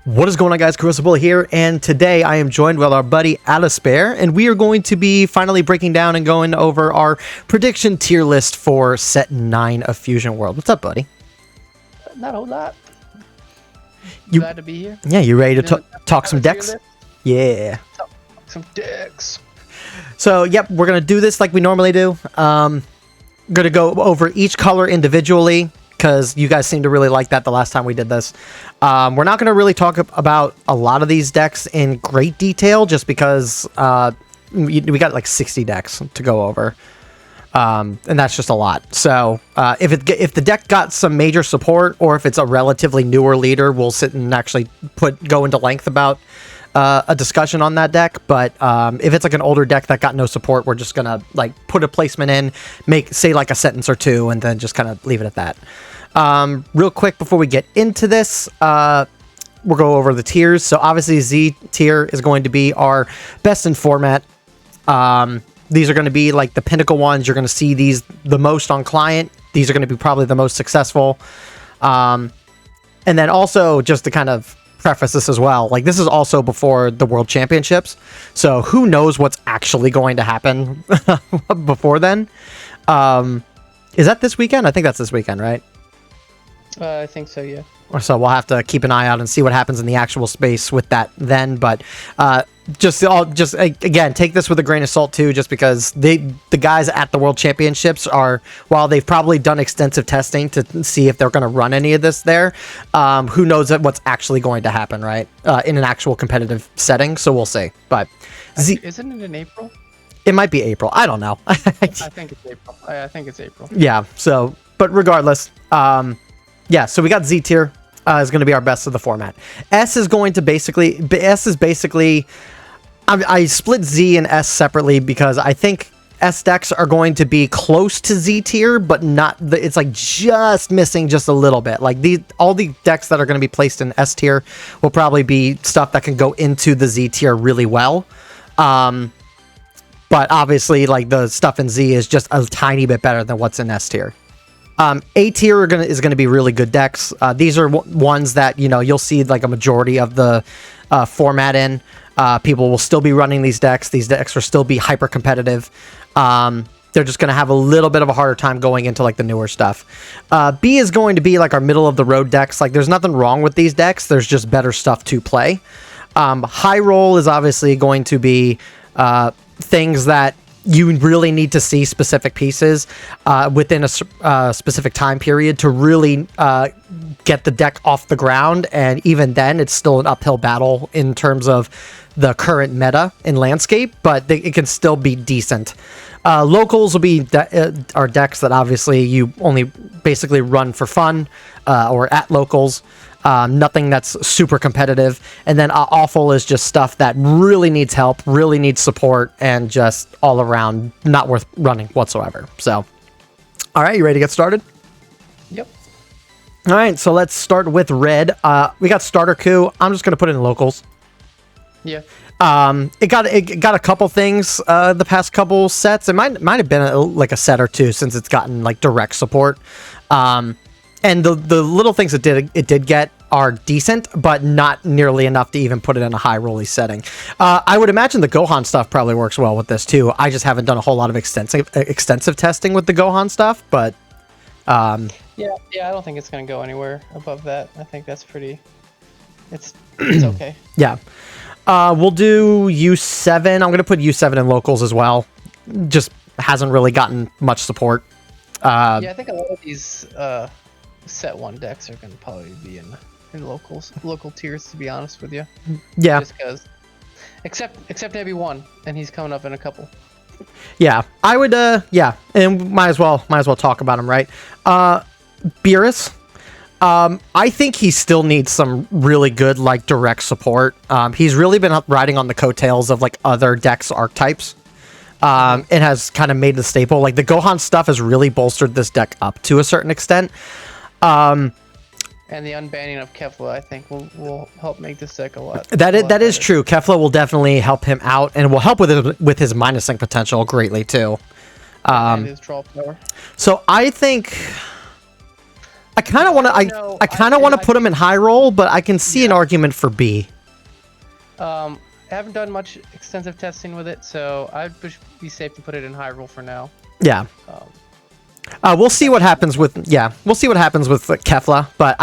What is going on, guys? Crucible here, and today I am joined with our buddy Alispare, and we are going to be finally breaking down and going over our prediction tier list for set 9 of Fusion World. What's up, buddy? Not a whole lot. Glad to be here. Yeah, you ready to talk some decks? Yeah. Talk some decks. So, yep, we're going to do this like we normally do. Going to go over each color individually, because you guys seem to really like that the last time we did this. We're not going to really talk about a lot of these decks in great detail, just because we got like 60 decks to go over. And that's just a lot. So if the deck got some major support, or if it's a relatively newer leader, we'll sit and actually go into length about a discussion on that deck. But if it's like an older deck that got no support, we're just gonna like put a placement in, say like a sentence or two, and then just kind of leave it at that. Real quick before we get into this, we'll go over the tiers. So obviously Z tier is going to be our best in format. These are going to be like the pinnacle ones. You're going to see these the most on client. These are going to be probably the most successful. And then also, just to kind of preface this as well, like this is also before the World Championships, so who knows what's actually going to happen before then. Is that this weekend? I think that's this weekend, right? I think so, yeah. So we'll have to keep an eye out and see what happens in the actual space with that then. But just again, take this with a grain of salt too, just because the guys at the World Championships are, while they've probably done extensive testing to see if they're going to run any of this there, who knows what's actually going to happen, right? In an actual competitive setting. So we'll see. But isn't it in April? It might be April. I don't know. I think it's April. I think it's April. Yeah. So, but regardless, yeah, so we got Z tier is going to be our best of the format. S is basically, I split Z and S separately because I think S decks are going to be close to Z tier, but not, it's like just missing just a little bit. Like all the decks that are going to be placed in S tier will probably be stuff that can go into the Z tier really well. But obviously, like the stuff in Z is just a tiny bit better than what's in S tier. A tier is going to be really good decks. These are ones that, you know, you'll see like a majority of the format in. People will still be running these decks. These decks will still be hyper competitive. They're just going to have a little bit of a harder time going into like the newer stuff. B is going to be like our middle of the road decks. Like there's nothing wrong with these decks. There's just better stuff to play. High roll is obviously going to be things that you really need to see specific pieces within a specific time period to really get the deck off the ground, and even then it's still an uphill battle in terms of the current meta in landscape, but it can still be decent. Locals will be our decks that obviously you only basically run for fun or at locals. Nothing that's super competitive. And then awful is just stuff that really needs help, really needs support, and just all around not worth running whatsoever. So, all right, you ready to get started? Yep. All right, so let's start with red. We got starter coup. I'm just gonna put it in locals. Yeah. It got a couple things the past couple sets. It might have been like a set or two since it's gotten like direct support. And the little things it did get are decent, but not nearly enough to even put it in a high rolly setting. I would imagine the Gohan stuff probably works well with this too. I just haven't done a whole lot of extensive testing with the Gohan stuff, but yeah, I don't think it's gonna go anywhere above that. I think that's pretty. It's okay. Yeah. We'll do U7. I'm gonna put U7 in locals as well. Just hasn't really gotten much support. Yeah, I think a lot of these set 1 decks are going to probably be in local tiers, to be honest with you. Yeah. Just because, except maybe one, and he's coming up in a couple. Yeah, I would. Yeah, and might as well talk about him, right? Beerus. I think he still needs some really good like direct support. He's really been riding on the coattails of like other decks archetypes. It has kind of made the staple. Like the Gohan stuff has really bolstered this deck up to a certain extent. And the unbanning of Kefla, I think, will help make this deck a lot. That is true. Kefla will definitely help him out, and will help with his minusing potential greatly too. And his draw power. So I think kind of want to. I kind of want to put him in high roll, but I can see an argument for B. I haven't done much extensive testing with it, so I'd be safe to put it in high roll for now. Yeah. We'll see what happens with Kefla, but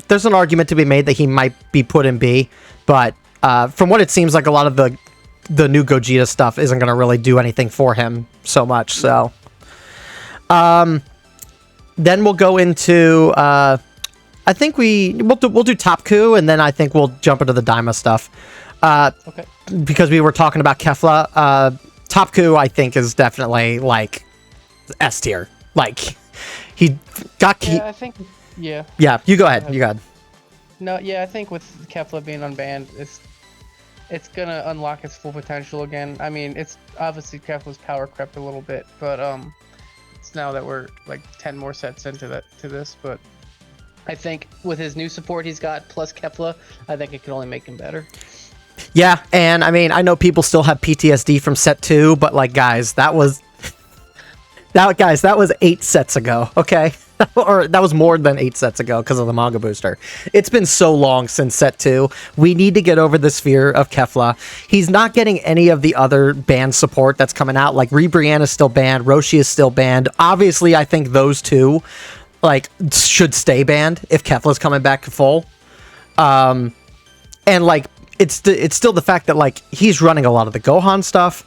there's an argument to be made that he might be put in B, but from what it seems like, a lot of the new Gogeta stuff isn't going to really do anything for him so much. So, then we'll go into I think we'll do Top Coup, and then I think we'll jump into the Daima stuff. Okay. Because we were talking about Kefla, Top Coup I think is definitely like S tier. Like he got key. Yeah, I think. Yeah. Yeah, you go ahead. You go ahead. No, yeah, I think with Kefla being unbanned, it's gonna unlock its full potential again. I mean, it's obviously Kefla's power crept a little bit, but it's now that we're like 10 more sets into this, but I think with his new support he's got plus Kefla, I think it can only make him better. Yeah, and I mean, I know people still have PTSD from set 2, but like, guys, that was 8 sets ago, okay? Or that was more than 8 sets ago because of the manga booster. It's been so long since set 2. We need to get over this fear of Kefla. He's not getting any of the other banned support that's coming out. Like, Ribrianne is still banned. Roshi is still banned. Obviously, I think those two, like, should stay banned if Kefla's coming back to full. And, like, it's still the fact that, like, he's running a lot of the Gohan stuff.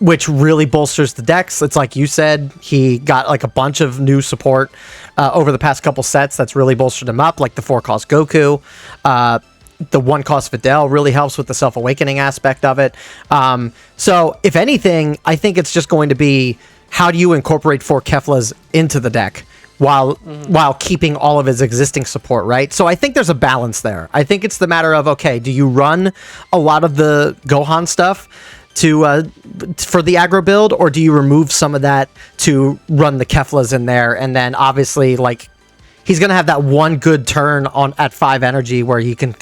Which really bolsters the decks. It's like you said, he got like a bunch of new support over the past couple sets that's really bolstered him up, like the 4-cost Goku. The 1-cost Videl really helps with the self-awakening aspect of it. So, if anything, I think it's just going to be, how do you incorporate 4 Keflas into the deck while keeping all of his existing support, right? So I think there's a balance there. I think it's the matter of, okay, do you run a lot of the Gohan stuff for the aggro build, or do you remove some of that to run the Keflas in there? And then obviously, like, he's gonna have that one good turn at 5 energy where he can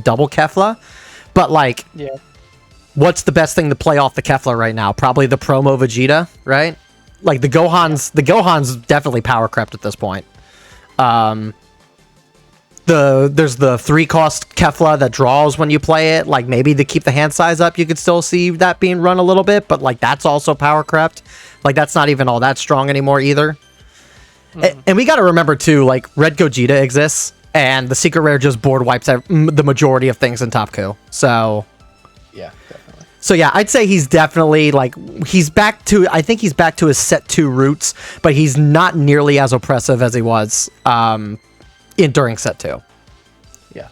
double Kefla, but like, yeah, what's the best thing to play off the Kefla right now? Probably the promo Vegeta, right? Like the Gohan's definitely power crept at this point. There's the 3-cost Kefla that draws when you play it. Like, maybe to keep the hand size up, you could still see that being run a little bit, but like, that's also power crept. Like, that's not even all that strong anymore either. And we got to remember too, like, Red Gogeta exists, and the secret rare just board wipes out the majority of things in Top Coup. So yeah, definitely. So yeah, I'd say he's definitely, like, I think he's back to his set 2 roots, but he's not nearly as oppressive as he was during set 2. Yeah.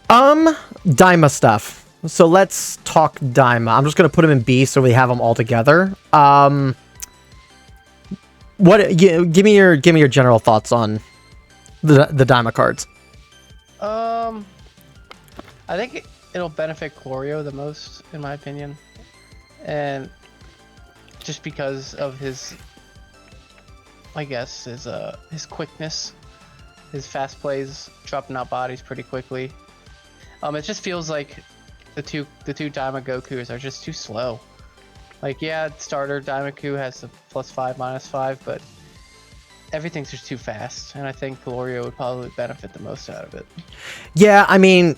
Daima stuff. So let's talk Daima. I'm just gonna put him in B so we have them all together. Give me your general thoughts on the Daima cards. I think it'll benefit Glorio the most, in my opinion, and just because of his, I guess, his quickness. His fast plays, dropping out bodies pretty quickly. It just feels like the two Daima Gokus are just too slow. Like, yeah, starter Daimaku has the +5, -5, but everything's just too fast, and I think Glorio would probably benefit the most out of it. Yeah, I mean,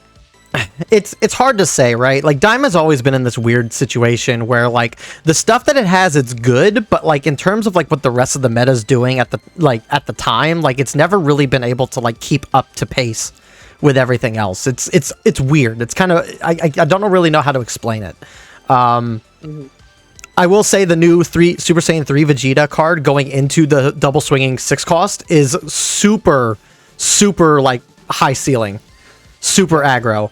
it's hard to say, right? Like, Daima's always been in this weird situation where, like, the stuff that it has, it's good, but like, in terms of like what the rest of the meta's doing at the time, like, it's never really been able to like keep up to pace with everything else. It's weird. It's kind of, I don't really know how to explain it. I will say the new Super Saiyan 3 Vegeta card going into the double swinging 6-cost is super like high ceiling, super aggro.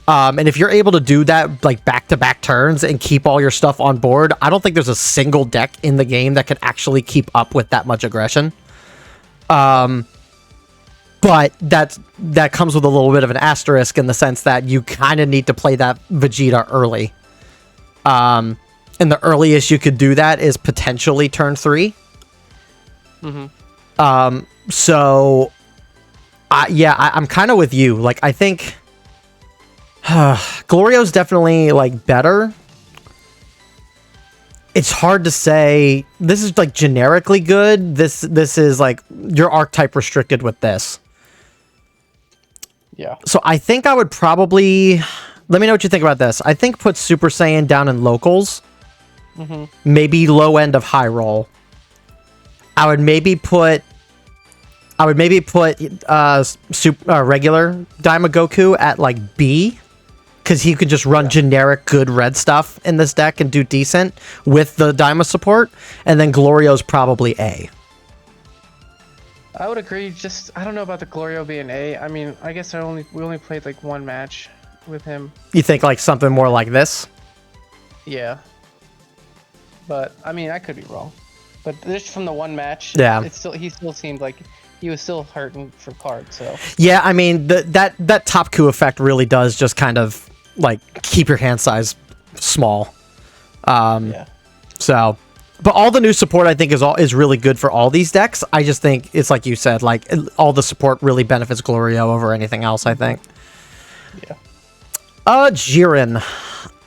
And if you're able to do that, like, back-to-back turns and keep all your stuff on board, I don't think there's a single deck in the game that can actually keep up with that much aggression. But that comes with a little bit of an asterisk in the sense that you kind of need to play that Vegeta early. And the earliest you could do that is potentially turn 3. So, I'm kind of with you. Like, I think Glorio's definitely like better. It's hard to say. This is like generically good. This is like your archetype restricted with this. Yeah. So I think I would probably, let me know what you think about this. I think put Super Saiyan down in locals. Maybe low end of high roll. I would maybe put regular Daima Goku at like B, because he could just run generic good red stuff in this deck and do decent with the Daima support, and then Glorio's probably A. I would agree. Just I don't know about the Glorio being A. I mean, I guess we only played like one match with him. You think like something more like this? Yeah. But I mean, I could be wrong. But just from the one match, yeah, he still seemed like he was still hurting for cards. So yeah, I mean that top coup effect really does just kind of like keep your hand size small. Yeah. So. But all the new support, I think, is really good for all these decks. I just think it's like you said, like all the support really benefits Glorio over anything else, I think. Yeah. Jiren.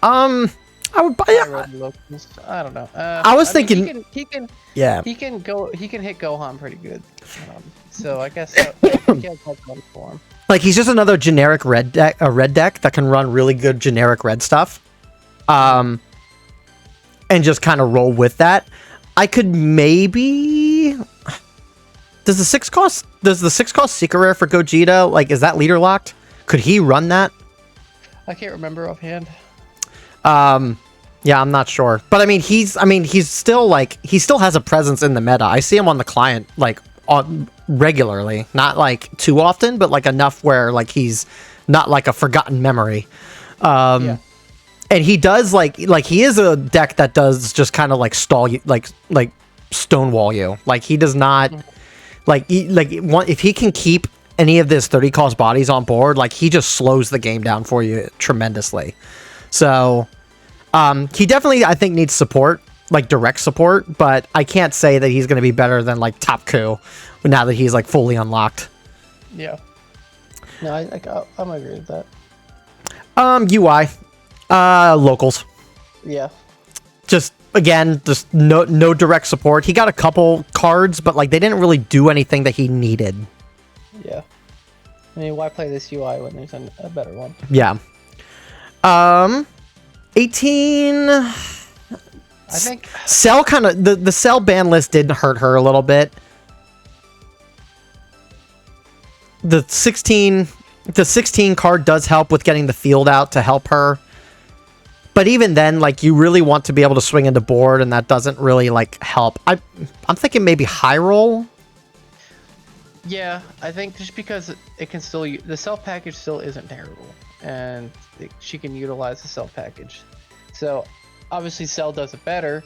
I would buy. I don't know. I was thinking he can hit Gohan pretty good. So I guess he has much money for him. Like he's just another generic red deck that can run really good generic red stuff. And just kind of roll with that. I could maybe. Does the 6 cost secret rare for Gogeta? Like, is that leader locked? Could he run that? I can't remember offhand. Yeah, I'm not sure. But I mean, he's still like he still has a presence in the meta. I see him on the client like regularly, not like too often, but like enough where like he's not like a forgotten memory. Yeah. And he does like he is a deck that does just kind of like stall you, like stonewall you. Like he does not if he can keep any of this 30 cost bodies on board, like he just slows the game down for you tremendously. So he definitely I think needs support, like direct support, but I can't say that he's going to be better than like Top Coup now that he's like fully unlocked. Yeah. No, I'm agree with that. UI. Locals. Yeah. Just again, just no direct support. He got a couple cards, but like they didn't really do anything that he needed. Yeah. I mean, why play this UI when there's a better one? Yeah. 18. I think Cell kind of the Cell ban list did hurt her a little bit. The 16 card does help with getting the field out to help her. But even then, like, you really want to be able to swing into board, and that doesn't really, like, help. I'm thinking maybe high roll? Yeah, I think just because it can still... The self package still isn't terrible, and she can utilize the self package. So, obviously, Cell does it better,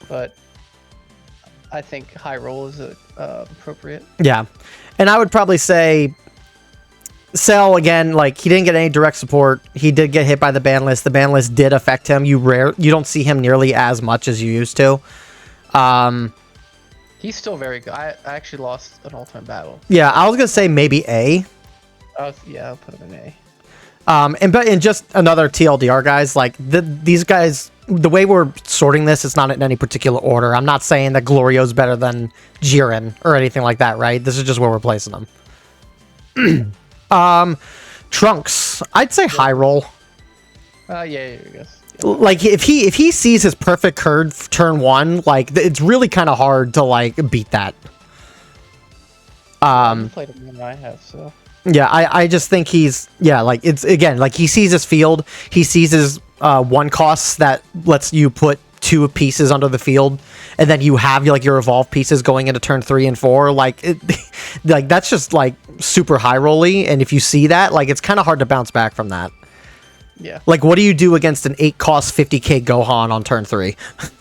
but I think high roll is appropriate. Yeah, and I would probably say... Cell, again, like, he didn't get any direct support. He did get hit by the ban list. The ban list did affect him. You don't see him nearly as much as you used to. He's still very good. I actually lost an ultimate battle. Yeah, I was going to say maybe A. Yeah, I'll put him in A. And just another TLDR, guys, like, these guys, the way we're sorting this, it's not in any particular order. I'm not saying that Glorio's better than Jiren or anything like that, right? This is just where we're placing them. Trunks, I'd say high roll. Yeah, I guess. Yeah. Like if he sees his perfect curve turn 1, like it's really kind of hard to like beat that. I've played him than I have, so. Yeah, I just think he's like it's again like he sees his field, he sees his 1 costs that lets you put 2 pieces under the field, and then you have like your evolved pieces going into turn 3 and 4. Like like that's just like super high rolly, and if you see that, like it's kind of hard to bounce back from that. Yeah. Like what do you do against an 8 cost 50k Gohan on turn 3?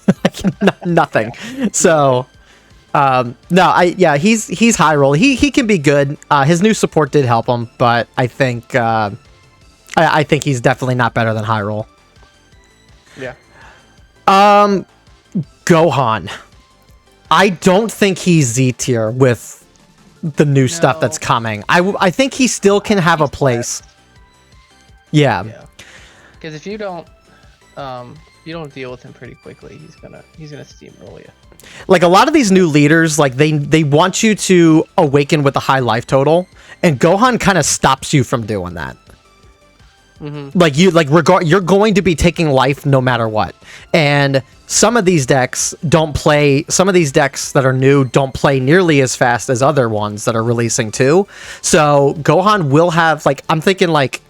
Like, nothing. So he's high roll. He can be good. His new support did help him, but I think I think he's definitely not better than high roll. Yeah. Gohan. I don't think he's Z tier with the new stuff that's coming. I think he still can have a place. Yeah. Because if you don't don't deal with him pretty quickly, he's gonna steamroll you. Like a lot of these new leaders, like they want you to awaken with a high life total, and Gohan kind of stops you from doing that. Like you're going to be taking life no matter what. And some of these decks that are new don't play nearly as fast as other ones that are releasing too. So Gohan will have I'm thinking not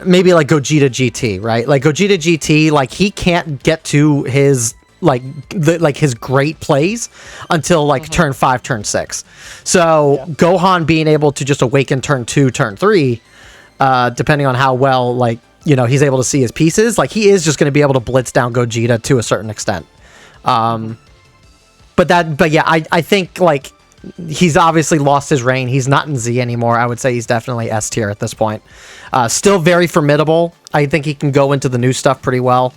maybe like Gogeta GT, right? Like Gogeta GT, like he can't get to his his great plays until turn 5, turn 6. So Gohan being able to just awaken turn 2, turn 3, depending on how well he's able to see his pieces, he is just going to be able to blitz down Gogeta to a certain extent. I think he's obviously lost his reign. He's not in Z anymore. I would say he's definitely S tier at this point. Still very formidable. I think he can go into the new stuff pretty well.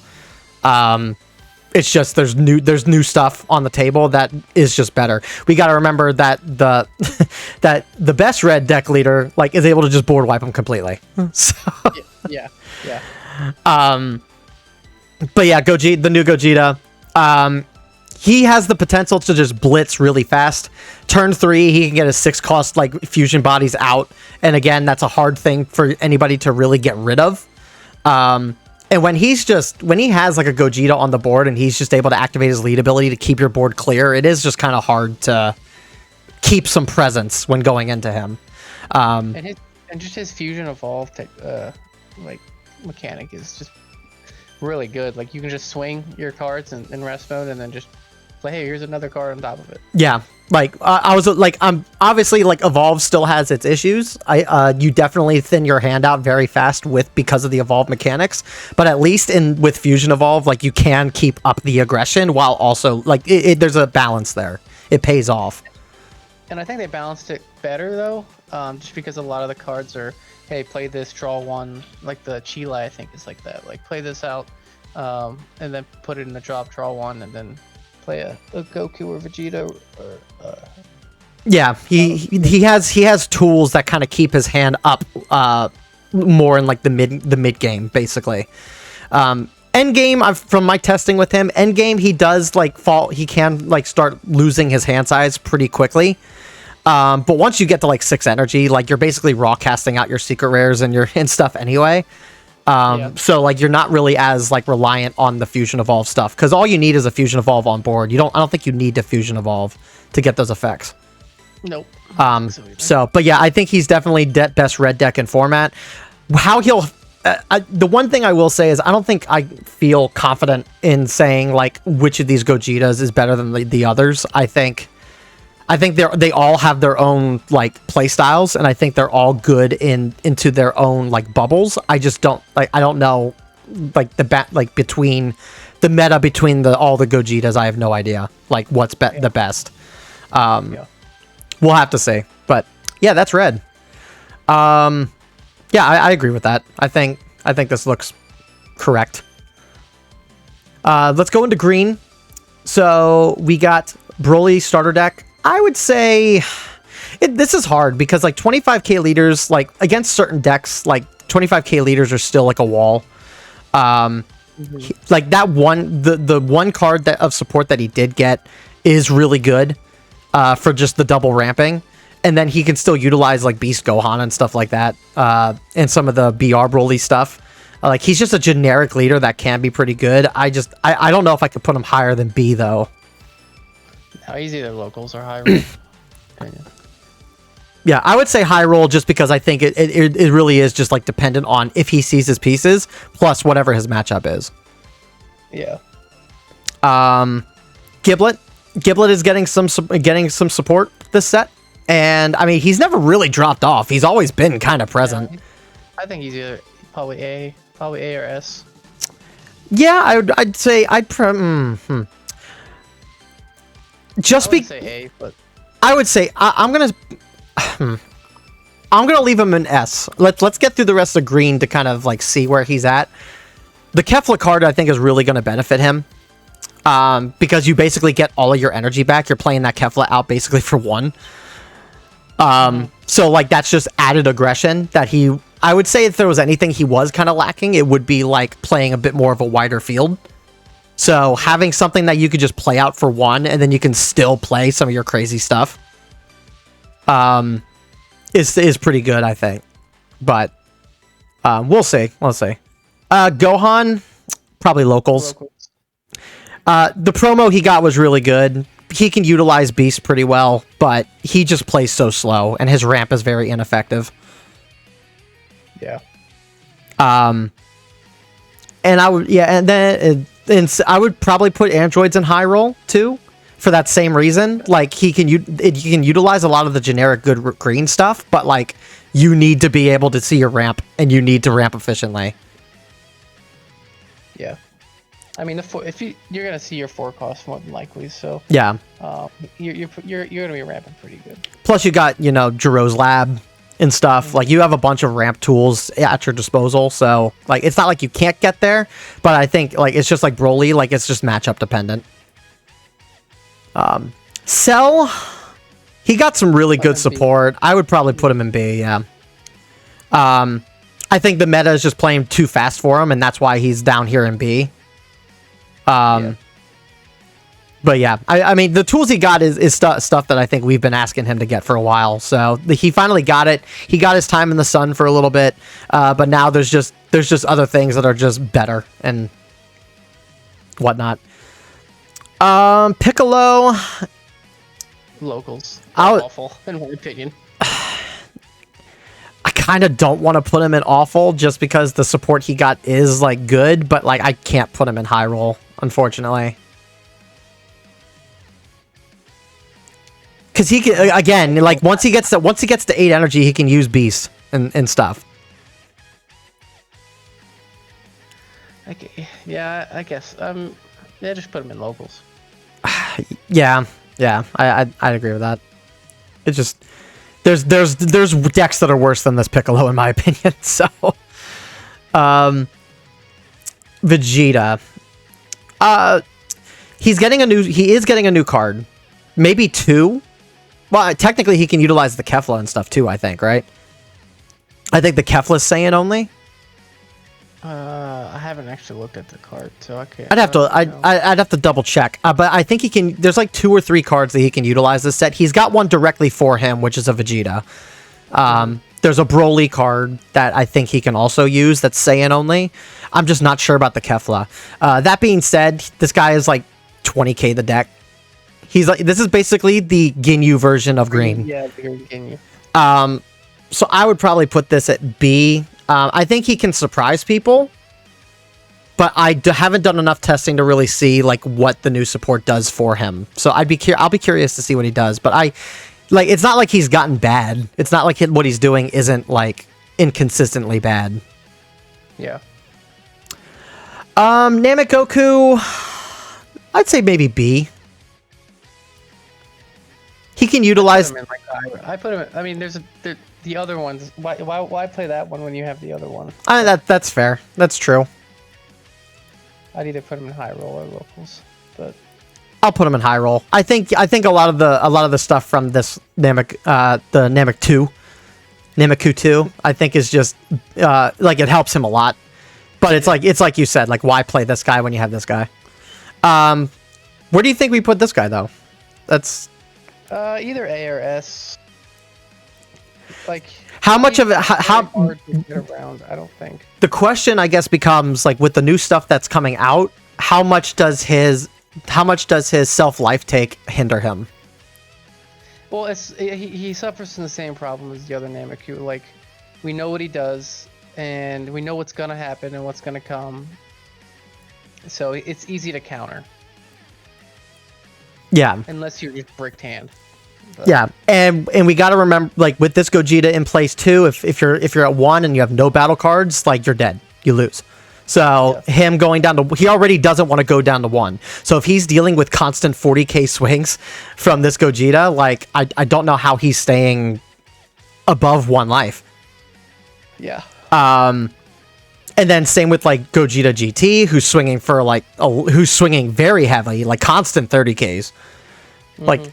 It's just there's new stuff on the table that is just better. We got to remember that the best red deck leader is able to just board wipe him completely. So yeah. But yeah, the new Gogeta. He has the potential to just blitz really fast. Turn 3, he can get his 6 cost fusion bodies out, and again, that's a hard thing for anybody to really get rid of. And when he has a Gogeta on the board and he's just able to activate his lead ability to keep your board clear, it is just kind of hard to keep some presence when going into him. And just his fusion evolve mechanic is just really good. You can just swing your cards in rest mode and then just hey, here's another card on top of it. Yeah, obviously Evolve still has its issues. You definitely thin your hand out very fast because of the Evolve mechanics, but at least with Fusion Evolve, you can keep up the aggression while also there's a balance there. It pays off. And I think they balanced it better though, just because a lot of the cards are, hey, play this, draw one. The Chile, I think, is like that. Play this out, and then put it in the drop, draw one, and then play a Goku or Vegeta or yeah, he has tools that kind of keep his hand up more in the mid game basically. End game, from my testing with him, end game he does fall, he can start losing his hand size pretty quickly. But once you get to 6 energy, you're basically raw casting out your secret rares and stuff anyway. So you're not really as reliant on the Fusion Evolve stuff, because all you need is a Fusion Evolve on board. I don't think you need to Fusion Evolve to get those effects. Nope. But yeah, I think he's definitely best red deck in format. How he'll the one thing I will say is I don't think I feel confident in saying which of these Gogetas is better than the others. I think they all have their own play styles, and I think they're all good into their own bubbles. I just don't I don't know between the meta between all the Gogetas. I have no idea what's the best. We'll have to see, but yeah, that's red. Yeah, I agree with that. I think this looks correct. Let's go into green. So we got Broly starter deck. I would say this is hard because 25k leaders, against certain decks, 25k leaders are still a wall. That one, the one card of support that he did get is really good for just the double ramping. And then he can still utilize Beast Gohan and stuff like that, and some of the BR Broly stuff. He's just a generic leader that can be pretty good. I don't know if I could put him higher than B though. No, he's either locals or high roll. Yeah, I would say high roll just because I think it really is just dependent on if he sees his pieces plus whatever his matchup is. Yeah. Giblet is getting some support this set. And I mean, he's never really dropped off. He's always been kind of present. Yeah, I think he's either probably A or S. Yeah, I'd say just be. Say A, but I would say I'm gonna leave him in S. Let's get through the rest of green to kind of see where he's at. The Kefla card I think is really going to benefit him. Because you basically get all of your energy back. You're playing that Kefla out basically for 1. So that's just added aggression that he I would say if there was anything he was kind of lacking, it would be like playing a bit more of a wider field. So having something that you could just play out for one, and then you can still play some of your crazy stuff, is pretty good, I think. But we'll see. We'll see. Gohan, probably locals. The promo he got was really good. He can utilize Beast pretty well, but he just plays so slow, and his ramp is very ineffective. Yeah. And I would, I would probably put androids in high roll too, for that same reason. Like he can utilize a lot of the generic good green stuff, but like you need to be able to see your ramp, and you need to ramp efficiently. Yeah. I mean, you're gonna see your 4 costs more than likely, so yeah, you're gonna be ramping pretty good. Plus, you got Jiro's lab and stuff. Mm-hmm. Like you have a bunch of ramp tools at your disposal, so like it's not like you can't get there, but I think like it's just like Broly, like it's just matchup dependent. Cell, he got some really good support. I would probably put him in B. Yeah. I think the meta is just playing too fast for him, and that's why he's down here in B. But yeah, I mean, the tools he got is stuff that I think we've been asking him to get for a while. So he finally got it. He got his time in the sun for a little bit, but now there's just other things that are just better and whatnot. Piccolo, locals, awful in my opinion. I kind of don't want to put him in awful just because the support he got is like good, but like I can't put him in high roll, unfortunately. Because he can, again, like once he gets to 8 energy, he can use Beast and stuff. Okay, yeah, I guess. Yeah, just put him in locals. Yeah, I'd agree with that. It's just there's decks that are worse than this Piccolo in my opinion. So, Vegeta, he is getting a new card, maybe 2. Well, technically he can utilize the Kefla and stuff too, I think, right? I think the Kefla's Saiyan only. I haven't actually looked at the card, so I can't. I'd have to double check. But I think he can. There's like 2 or 3 cards that he can utilize this set. He's got one directly for him, which is a Vegeta. There's a Broly card that I think he can also use that's Saiyan only. I'm just not sure about the Kefla. That being said, this guy is like 20k the deck. He's like, this is basically the Ginyu version of green. Yeah, Ginyu. So I would probably put this at B. I think he can surprise people, but haven't done enough testing to really see like what the new support does for him. So I'll be curious to see what he does. But it's not like he's gotten bad. It's not like what he's doing isn't like inconsistently bad. Yeah. Namekoku, I'd say maybe B. He can utilize. I put him. I mean, there's the other ones. Why play that one when you have the other one? That's fair. That's true. I'd either put him in high roll or locals, but I'll put him in high roll. I think a lot of the stuff from this Nameku 2, I think is just like it helps him a lot. But it's like you said, like why play this guy when you have this guy? Where do you think we put this guy though? That's either A or S. Like how much of it? How hard to get around? I don't think. The question, I guess, becomes like with the new stuff that's coming out, how much does his self-life take hinder him? Well, he suffers from the same problem as the other Nameku. Like we know what he does, and we know what's gonna happen and what's gonna come. So it's easy to counter. Yeah. Unless you're just bricked hand. But. Yeah, and we got to remember, like with this Gogeta in place too, if you're at 1 and you have no battle cards, like you're dead, you lose. So him going down to, he already doesn't want to go down to 1. So if he's dealing with constant 40k swings from this Gogeta, like I don't know how he's staying above 1 life. Yeah. And then same with like Gogeta GT, who's swinging for like who's swinging very heavily, like constant 30ks. Like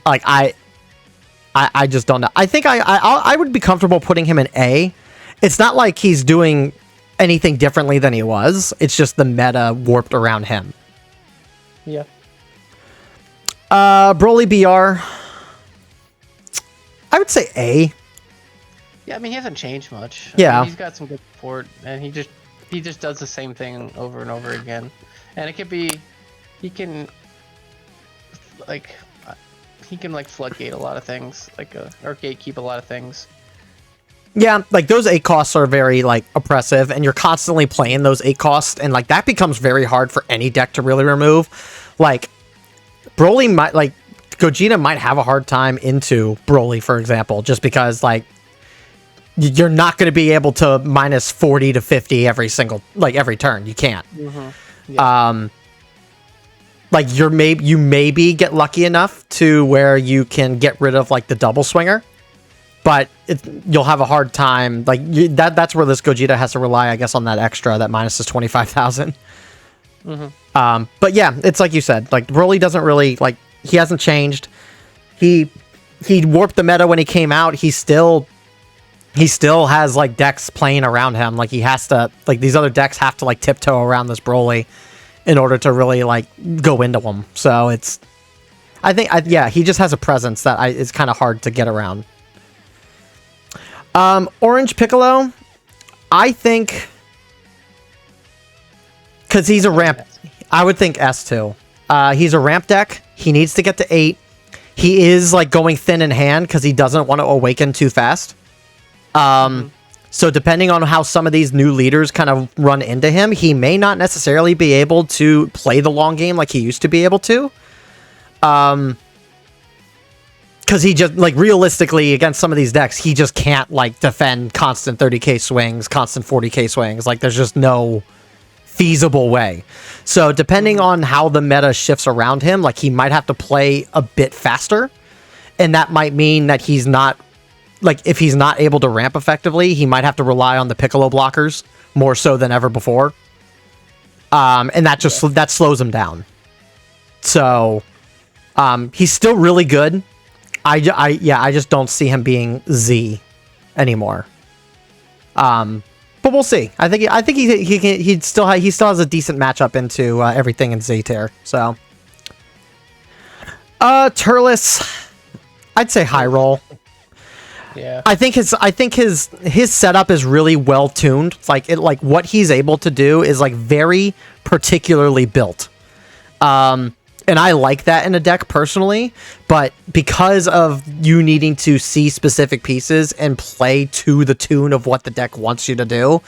I just don't know. I think I would be comfortable putting him in A, it's not like he's doing anything differently than he was. It's just the meta warped around him. Yeah. Broly BR. I would say A. Yeah, I mean, he hasn't changed much. Yeah. He's got some good support, and he just does the same thing over and over again. And it could be, he can like floodgate a lot of things, or gatekeep a lot of things. Yeah, like those 8 costs are very like oppressive, and you're constantly playing those 8 costs, and like that becomes very hard for any deck to really remove. Like Broly might, like Gogeta might have a hard time into Broly, for example, just because like you're not going to be able to minus 40 to 50 every turn. You can't. Mm-hmm. Yeah. Like you maybe get lucky enough to where you can get rid of like the double swinger, but you'll have a hard time. Like that's where this Gogeta has to rely, I guess, on that extra that minuses 25,000. Mm-hmm. But yeah, it's like you said. Like Broly doesn't really like. He hasn't changed. He warped the meta when he came out. He still has like decks playing around him. Like he has to, like these other decks have to like tiptoe around this Broly in order to really like go into him. So it's, yeah, he just has a presence that is kind of hard to get around. Orange Piccolo, I think, because he's a ramp, I would think S too. He's a ramp deck. He needs to get to 8. He is like going thin in hand because he doesn't want to awaken too fast. So depending on how some of these new leaders kind of run into him, he may not necessarily be able to play the long game like he used to be able to. Because he just, like, realistically, against some of these decks, he just can't, like, defend constant 30k swings, constant 40k swings. Like, there's just no feasible way. So depending on how the meta shifts around him, like, he might have to play a bit faster. And that might mean that he's not, like, if he's not able to ramp effectively, he might have to rely on the Piccolo blockers more so than ever before. And that just, that slows him down. So, he's still really good. I just don't see him being Z anymore. But we'll see. I think he still has a decent matchup into everything in Z tier. So, Tierlist, I'd say high roll. Yeah. I think his setup is really well tuned. Like what he's able to do is like very particularly built. And I like that in a deck personally, but because of you needing to see specific pieces and play to the tune of what the deck wants you to do,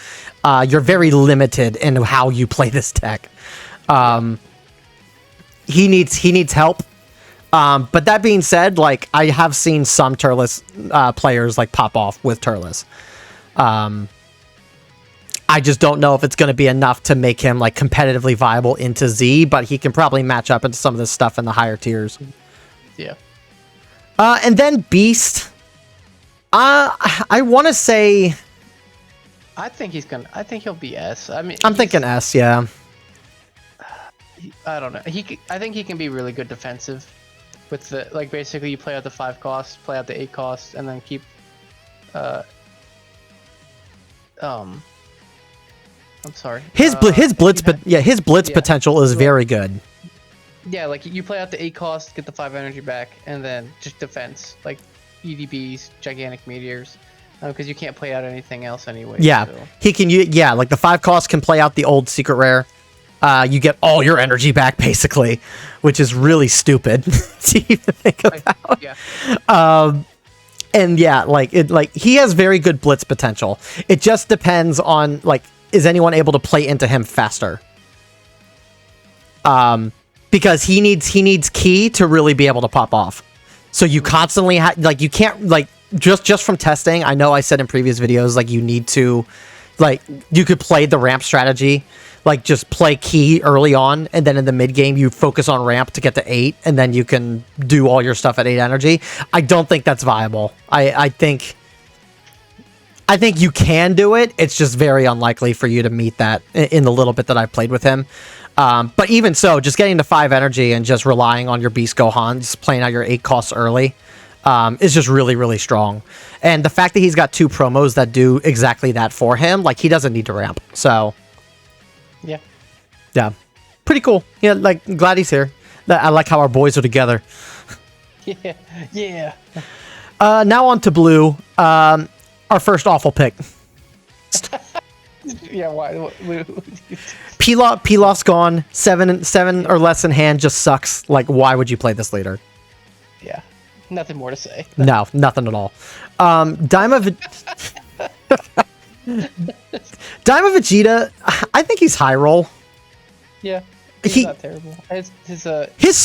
you're very limited in how you play this deck. He needs help. But that being said, like I have seen some Tierlist players like pop off with Tierlist. I just don't know if it's going to be enough to make him like competitively viable into Z, but he can probably match up into some of this stuff in the higher tiers. Yeah. And then Beast. I want to say. I think he'll be S. I mean, I'm thinking S. Yeah. I don't know. I think he can be really good defensive. With the, like, basically you play out the 5 costs, play out the 8 costs, and then keep, I'm sorry. His blitz potential is very good. Yeah, like you play out the 8 costs, get the 5 energy back, and then just defense, like EDBs, gigantic meteors, because you can't play out anything else anyway. Yeah, so. he can. Yeah, like the 5 costs can play out the old secret rare. You get all your energy back, basically, which is really stupid to even think about. Yeah. And yeah, like he has very good blitz potential. It just depends on like, is anyone able to play into him faster? Because he needs key to really be able to pop off. So you constantly like you can't like just from testing. I know I said in previous videos like you need to like you could play the ramp strategy. Like, just play key early on, and then in the mid-game, you focus on ramp to get to 8, and then you can do all your stuff at 8 energy. I don't think that's viable. I think you can do it. It's just very unlikely for you to meet that in the little bit that I've played with him. But even so, just getting to 5 energy and just relying on your Beast Gohan, just playing out your 8 costs early, is just really, really strong. And the fact that he's got 2 promos that do exactly that for him, like, he doesn't need to ramp. So, yeah. Pretty cool. Yeah, like, glad he's here. I like how our boys are together. Yeah. Now on to blue. Our first awful pick. Yeah, why? Pilaf's gone. 7 or less in hand just sucks. Like, why would you play this later? Yeah, nothing more to say. No, nothing at all. Daima Vegeta, I think he's high roll. Yeah, he's not terrible. His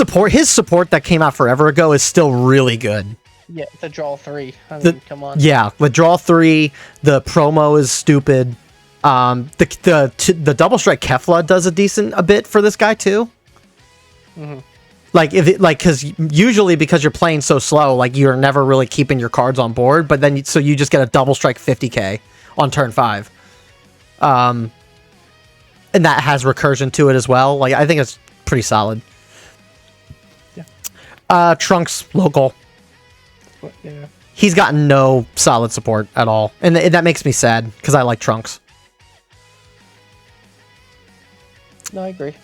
support that came out forever ago is still really good. Yeah, the draw 3. I mean, come on. Yeah, the draw 3. The promo is stupid. The double strike Kefla does a bit for this guy too. Mm-hmm. Because usually because you're playing so slow, like you're never really keeping your cards on board, but then so you just get a double strike 50k on turn 5. And that has recursion to it as well. Like, I think it's pretty solid. Yeah. Trunks local. Yeah. He's got no solid support at all, and that makes me sad because I like Trunks. No, I agree.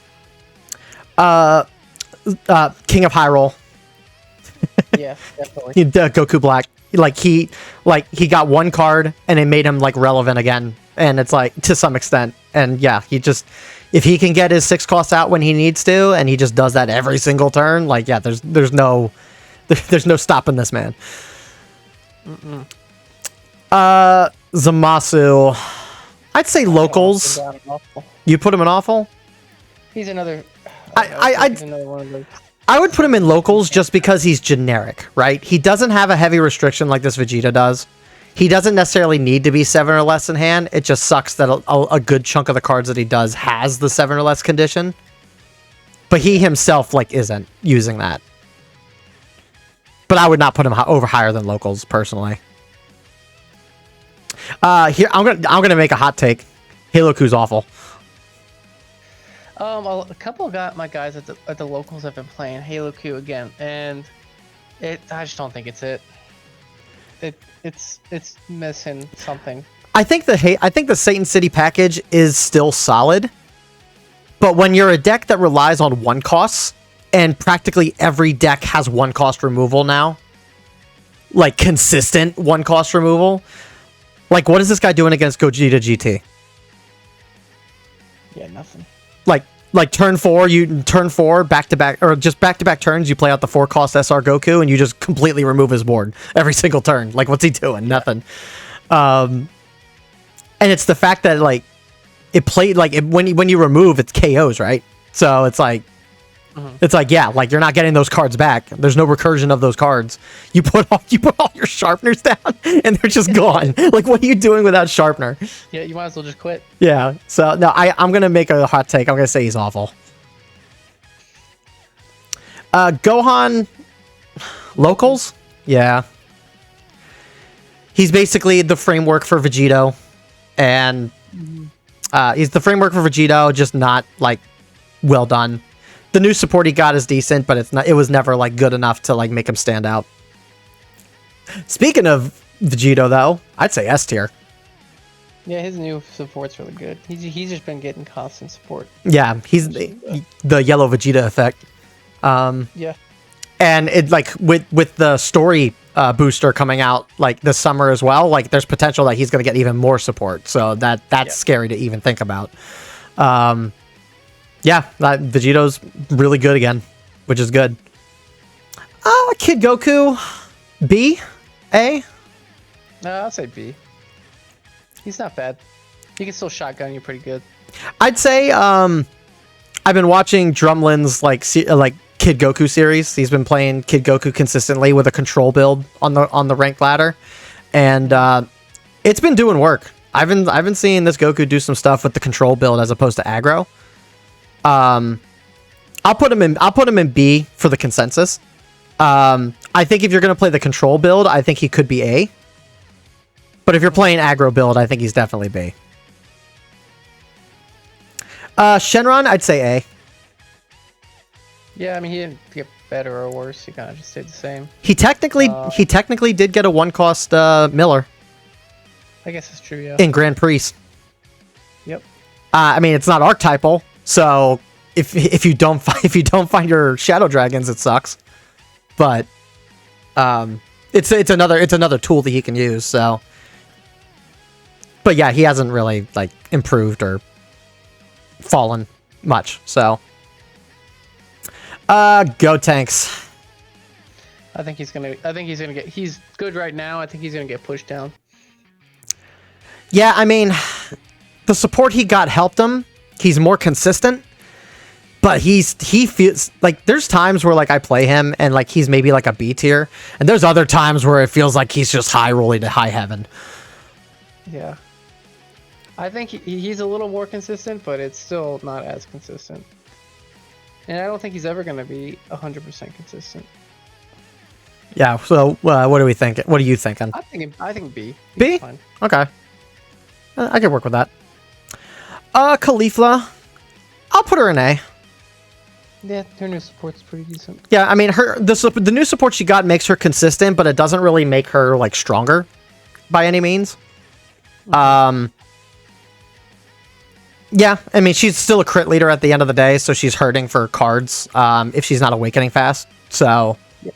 King of High Roll. Yeah, definitely. Goku Black. He got 1 card and it made him like relevant again, and it's like to some extent. And yeah, if he can get his 6 costs out when he needs to, and he just does that every single turn, like yeah, there's no stopping this man. Zamasu, I'd say locals. You put him in awful? He's another. He's another one of those. I would put him in locals just because he's generic, right? He doesn't have a heavy restriction like this Vegeta does. He doesn't necessarily need to be 7 or less in hand. It just sucks that a good chunk of the cards that he does has the 7 or less condition. But he himself like isn't using that. But I would not put him over higher than locals personally. Here I'm gonna make a hot take. Halo Q's awful. A couple of my guys at the locals have been playing Halo Q again, and I just don't think it's it. It's missing something. I think the Satan City package is still solid, but when you're a deck that relies on 1 costs, and practically every deck has 1 cost removal now, like consistent 1 cost removal, like what is this guy doing against Gogeta GT? Yeah, nothing. Like turn 4 back to back, or just back to back turns, you play out the 4 cost SR Goku and you just completely remove his board every single turn. Like what's he doing? Nothing. And it's the fact that like it played like when you remove, it's KOs, right? So it's like it's like, yeah, like you're not getting those cards back. There's no recursion of those cards. You put all your sharpeners down and they're just gone. Like what are you doing without sharpener? Yeah, you might as well just quit. Yeah. So no, I'm gonna make a hot take. I'm gonna say he's awful. Gohan locals? Yeah. He's basically the framework for Vegito, and he's the framework for Vegito, just not like well done. The new support he got is decent, but it was never like good enough to like make him stand out. Speaking of Vegito though, I'd say S tier. Yeah, his new support's really good. He's just been getting constant support. Yeah, he's the yellow Vegeta effect. Yeah. And it like with the story booster coming out like this summer as well, like there's potential that he's going to get even more support. So that's scary to even think about. Yeah, Vegito's really good again, which is good. Kid Goku, B, A. No, I'll say B. He's not bad. He can still shotgun you pretty good. I'd say I've been watching Drumlin's like Kid Goku series. He's been playing Kid Goku consistently with a control build on the ranked ladder, and it's been doing work. I've been seeing this Goku do some stuff with the control build as opposed to aggro. I'll put him in B for the consensus. I think if you're gonna play the control build, I think he could be A. But if you're playing aggro build, I think he's definitely B. Shenron, I'd say A. Yeah, I mean he didn't get better or worse. He kind of just stayed the same. He technically did get a 1-cost Miller I guess it's true, yeah. in Grand Prix. Yep. I mean, it's not archetypal, so if you don't find your Shadow Dragons, it sucks. But it's another tool that he can use. So, but yeah, he hasn't really like improved or fallen much. So, go Tanks. I think he's gonna get. He's good right now. I think he's gonna get pushed down. Yeah, I mean, the support he got helped him. He's more consistent, but he feels like there's times where like I play him and like he's maybe like a B tier, and there's other times where it feels like he's just high rolling to high heaven. Yeah, I think he's a little more consistent, but it's still not as consistent. And I don't think he's ever gonna be 100% consistent. Yeah. So what do we think? What are you thinking? I think B. B? Fine. Okay. I could work with that. Caulifla, I'll put her in A. Yeah, her new support's pretty decent. Yeah, I mean, the new support she got makes her consistent, but it doesn't really make her like stronger by any means. Yeah, I mean, she's still a crit leader at the end of the day, so she's hurting for cards if she's not awakening fast. So, yeah.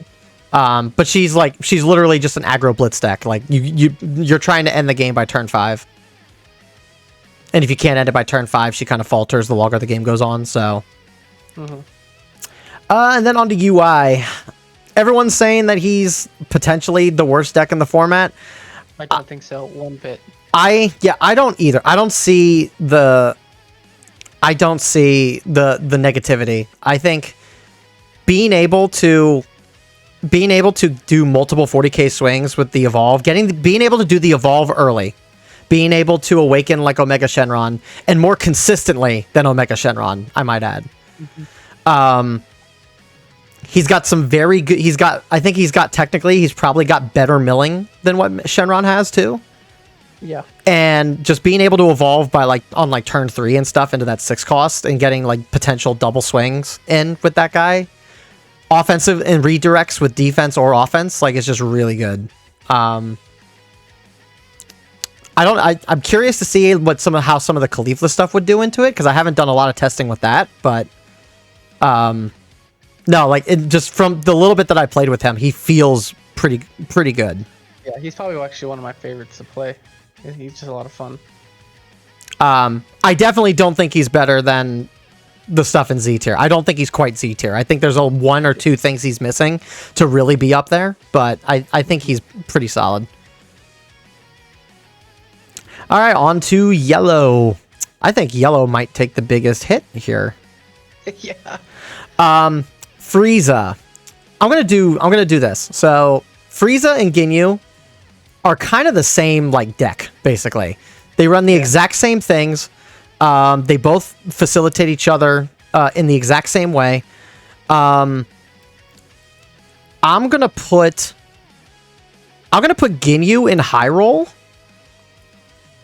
But she's literally just an aggro blitz deck. Like you're trying to end the game by turn 5. And if you can't end it by turn 5, she kind of falters the longer the game goes on. So, and then on to UI. Everyone's saying that he's potentially the worst deck in the format. I don't think so, one bit. I don't either. I don't see the negativity. I think being able to do multiple 40k swings with the evolve, being able to do the evolve early, being able to awaken like Omega Shenron, and more consistently than Omega Shenron, I might add. He's got some very good. He's probably got better milling than what Shenron has too. Yeah. And just being able to evolve by on turn 3 and stuff into that 6 cost and getting like potential double swings in with that guy, offensive and redirects with defense or offense, like it's just really good. I'm curious to see how some of the Caulifla stuff would do into it, because I haven't done a lot of testing with that, but no, like just from the little bit that I played with him, he feels pretty good. Yeah, he's probably actually one of my favorites to play. He's just a lot of fun. I definitely don't think he's better than the stuff in Z tier. I don't think he's quite Z tier. I think there's one or two things he's missing to really be up there, but I think he's pretty solid. All right, on to yellow. I think yellow might take the biggest hit here. Yeah. Frieza. I'm gonna do this. So Frieza and Ginyu are kind of the same like deck, basically. They run the exact same things. They both facilitate each other in the exact same way. I'm gonna put Ginyu in high roll,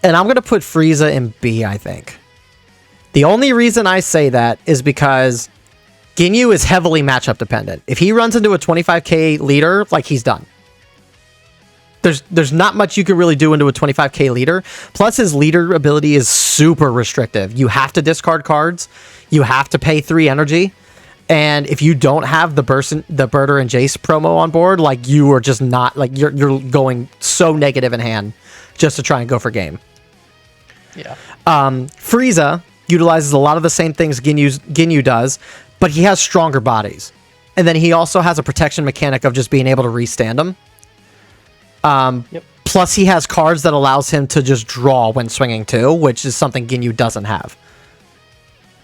and I'm gonna put Frieza in B, I think. The only reason I say that is because Ginyu is heavily matchup dependent. If he runs into a 25k leader, like, he's done. There's not much you can really do into a 25k leader. Plus, his leader ability is super restrictive. You have to discard cards. You have to pay 3 energy. And if you don't have the Birder and Jace promo on board, like, you are just not, like, you're going so negative in hand just to try and go for game. Yeah. Frieza utilizes a lot of the same things Ginyu does, but he has stronger bodies. And then he also has a protection mechanic of just being able to restand them. Yep. Plus, he has cards that allows him to just draw when swinging too, which is something Ginyu doesn't have.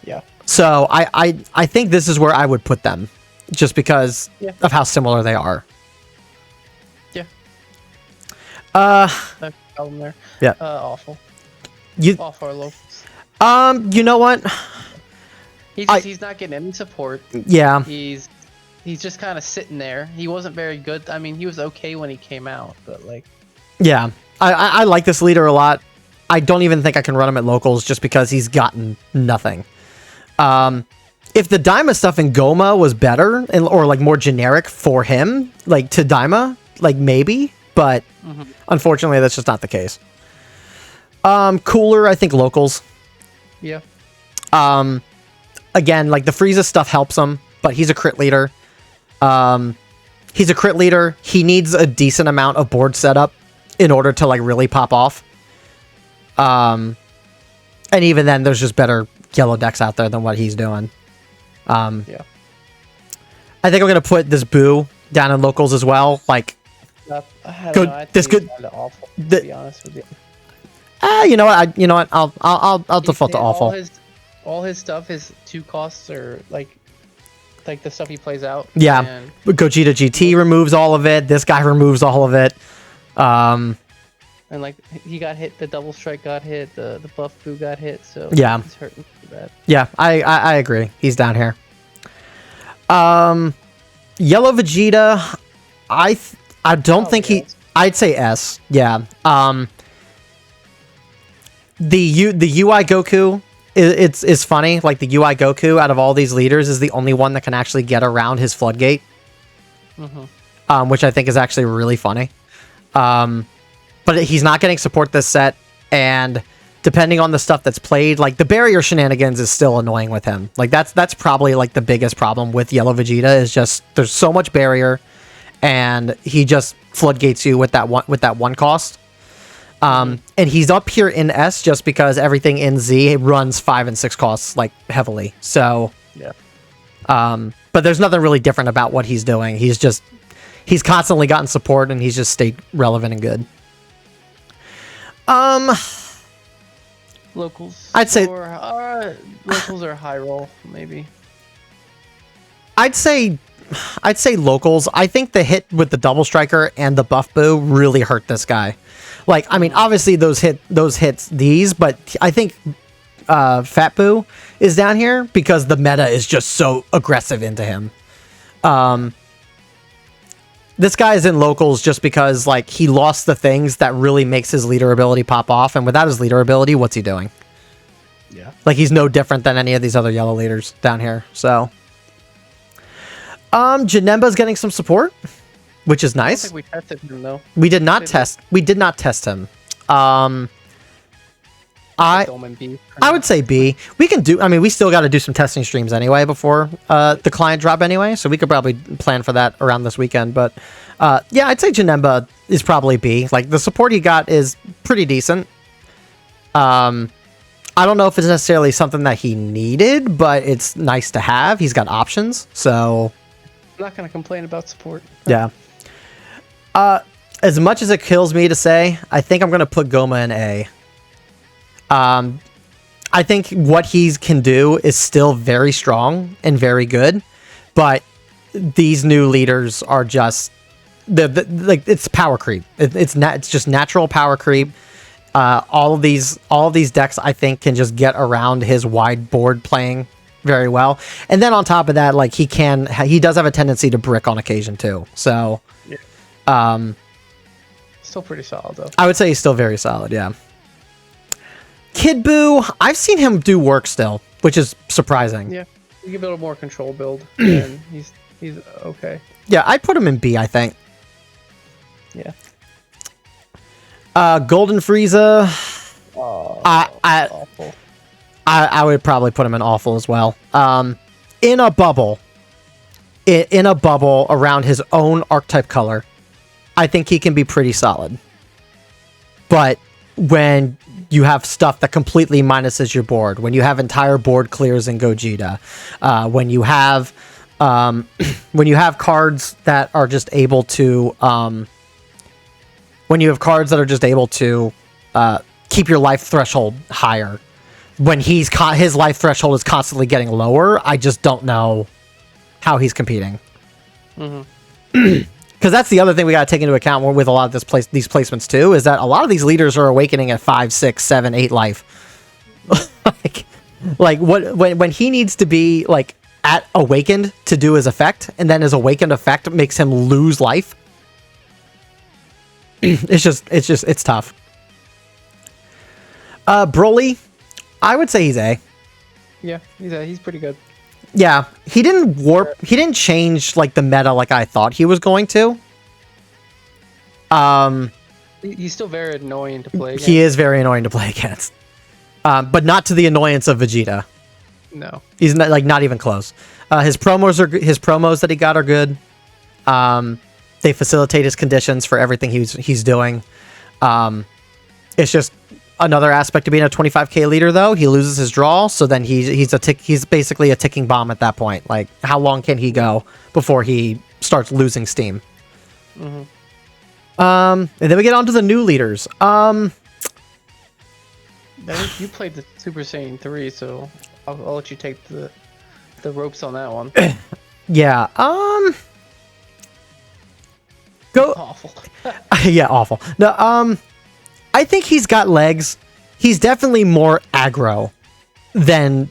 Yeah. So I think this is where I would put them, just because of how similar they are. Yeah. No problem there. Yeah. Awful. Awful locals. You know what? He's not getting any support. Yeah. He's just kind of sitting there. He wasn't very good. I mean, he was okay when he came out, but like. Yeah, I like this leader a lot. I don't even think I can run him at locals just because he's gotten nothing. if the Daima stuff in Goma was better or like more generic for him, like to Daima, like maybe, but unfortunately that's just not the case. Cooler, I think locals. Yeah. Again, like the Frieza stuff helps him, but he's a crit leader. He's a crit leader. He needs a decent amount of board setup in order to like really pop off. And even then, there's just better yellow decks out there than what he's doing. Yeah. I think I'm gonna put this Boo down in locals as well. Like, this good. Awful, to be honest with you. You know what? I'll default to awful. All his stuff, his 2 costs are like the stuff he plays out. Yeah, and Gogeta GT removes all of it. This guy removes all of it. And like he got hit, the double strike got hit, the buff Boo got hit. So yeah, he's hurting too bad. Yeah, I agree. He's down here. Yellow Vegeta, I don't think he. I'd say S. Yeah. The UI Goku. It's funny, like the UI Goku out of all these leaders is the only one that can actually get around his floodgate, which I think is actually really funny. But he's not getting support this set, and depending on the stuff that's played, like the barrier shenanigans is still annoying with him. Like that's probably like the biggest problem with Yellow Vegeta is just there's so much barrier, and he just floodgates you with that one cost. And he's up here in S just because everything in Z runs 5 and 6 costs like heavily. So yeah. But there's nothing really different about what he's doing. He's constantly gotten support and he's just stayed relevant and good. Locals. I'd say locals are high roll maybe. I'd say locals. I think the hit with the double striker and the buff Boo really hurt this guy. Like, I mean, obviously those hits these, but I think Fat Boo is down here because the meta is just so aggressive into him. This guy is in locals just because like he lost the things that really makes his leader ability pop off, and without his leader ability, what's he doing? Yeah. Like he's no different than any of these other yellow leaders down here. So Janemba's getting some support, which is nice. I don't think we tested him though. We did not test him. I would say B. We can do. I mean, we still got to do some testing streams anyway before the client drop anyway, so we could probably plan for that around this weekend. But yeah, I'd say Janemba is probably B. Like the support he got is pretty decent. I don't know if it's necessarily something that he needed, but it's nice to have. He's got options, so I'm not gonna complain about support. Yeah. As much as it kills me to say, I think I'm gonna put Goma in A. I think what he can do is still very strong and very good, but these new leaders are just like it's power creep. It's just natural power creep. All of these decks I think can just get around his wide board playing very well, and then on top of that, like he does have a tendency to brick on occasion too. So, yeah. Still pretty solid though. I would say he's still very solid. Yeah. Kid Buu, I've seen him do work still, which is surprising. Yeah, you give it a more control build, and he's okay. Yeah, I'd put him in B, I think. Yeah. Golden Frieza. Oh, awful. I would probably put him in awful as well. In a bubble around his own archetype color, I think he can be pretty solid. But when you have stuff that completely minuses your board, when you have entire board clears in Gogeta, when you have cards that are just able to keep your life threshold higher, when his life threshold is constantly getting lower, I just don't know how he's competing. Because that's the other thing we got to take into account with a lot of these placements too, is that a lot of these leaders are awakening at 5, 6, 7, 8 life. like when he needs to be like at awakened to do his effect, and then his awakened effect makes him lose life. it's tough. Broly, I would say he's A. Yeah, he's pretty good. Yeah, he didn't change like the meta like I thought he was going to. He's still very annoying to play against. He is very annoying to play against. But not to the annoyance of Vegeta. No. He's not even close. His promos that he got are good. They facilitate his conditions for everything he's doing. It's just another aspect of being a 25k leader, though. He loses his draw, so then he's basically a ticking bomb at that point. Like, how long can he go before he starts losing steam? Mm-hmm. And then we get on to the new leaders. You played the Super Saiyan 3, so I'll let you take the ropes on that one. Yeah. Go. Awful. Yeah, awful. No. I think he's got legs. He's definitely more aggro than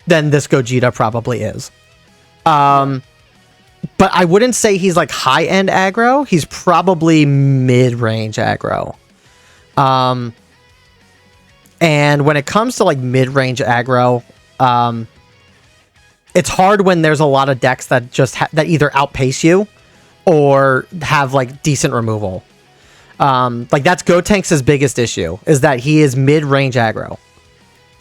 this Gogeta probably is. But I wouldn't say he's like high-end aggro. He's probably mid-range aggro. And when it comes to like mid-range aggro, it's hard when there's a lot of decks that just that either outpace you or have like decent removal. Like that's Gotenks' biggest issue is that he is mid-range aggro.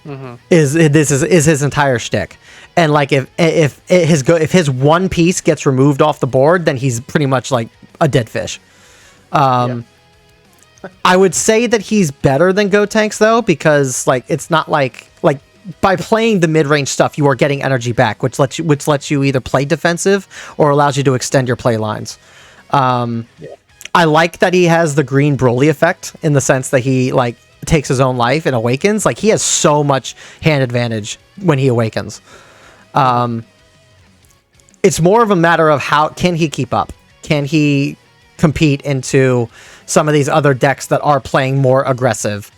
Mm-hmm. Is his entire shtick. And like if his one piece gets removed off the board, then he's pretty much like a dead fish. Yeah. I would say that he's better than Gotenks though, because like it's not like by playing the mid-range stuff, you are getting energy back, which lets you either play defensive or allows you to extend your play lines. Yeah. I like that he has the green Broly effect in the sense that he like takes his own life and awakens. Like he has so much hand advantage when he awakens. It's more of a matter of how can he keep up? Can he compete into some of these other decks that are playing more aggressive?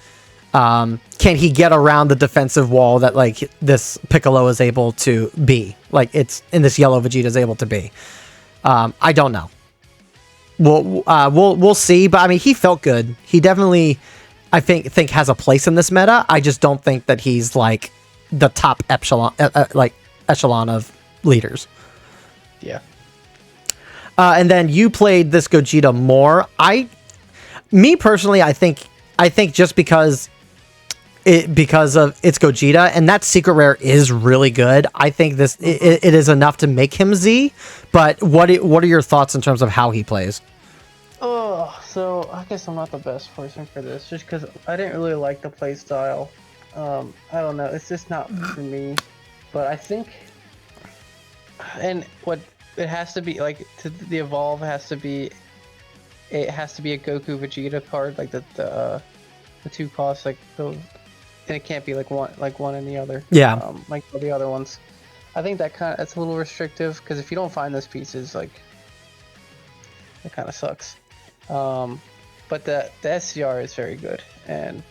Can he get around the defensive wall that like this Piccolo is able to be? Like it's in this yellow Vegeta is able to be. I don't know. We'll see. But I mean, he felt good. He definitely, I think has a place in this meta. I just don't think that he's like the top echelon of leaders. Yeah. And then you played this Gogeta more. Me personally, I think just because of its Gogeta and that secret rare is really good. I think it is enough to make him Z. But what are your thoughts in terms of how he plays? Oh, so I guess I'm not the best person for this, just because I didn't really like the play style. I don't know, it's just not for me. But I think, and what it has to be like the evolve has to be a Goku Vegeta card, like the two costs, like the. And it can't be like one and the other. Yeah. Like the other ones. I think that's a little restrictive because if you don't find those pieces, like it kind of sucks. But the SCR is very good, and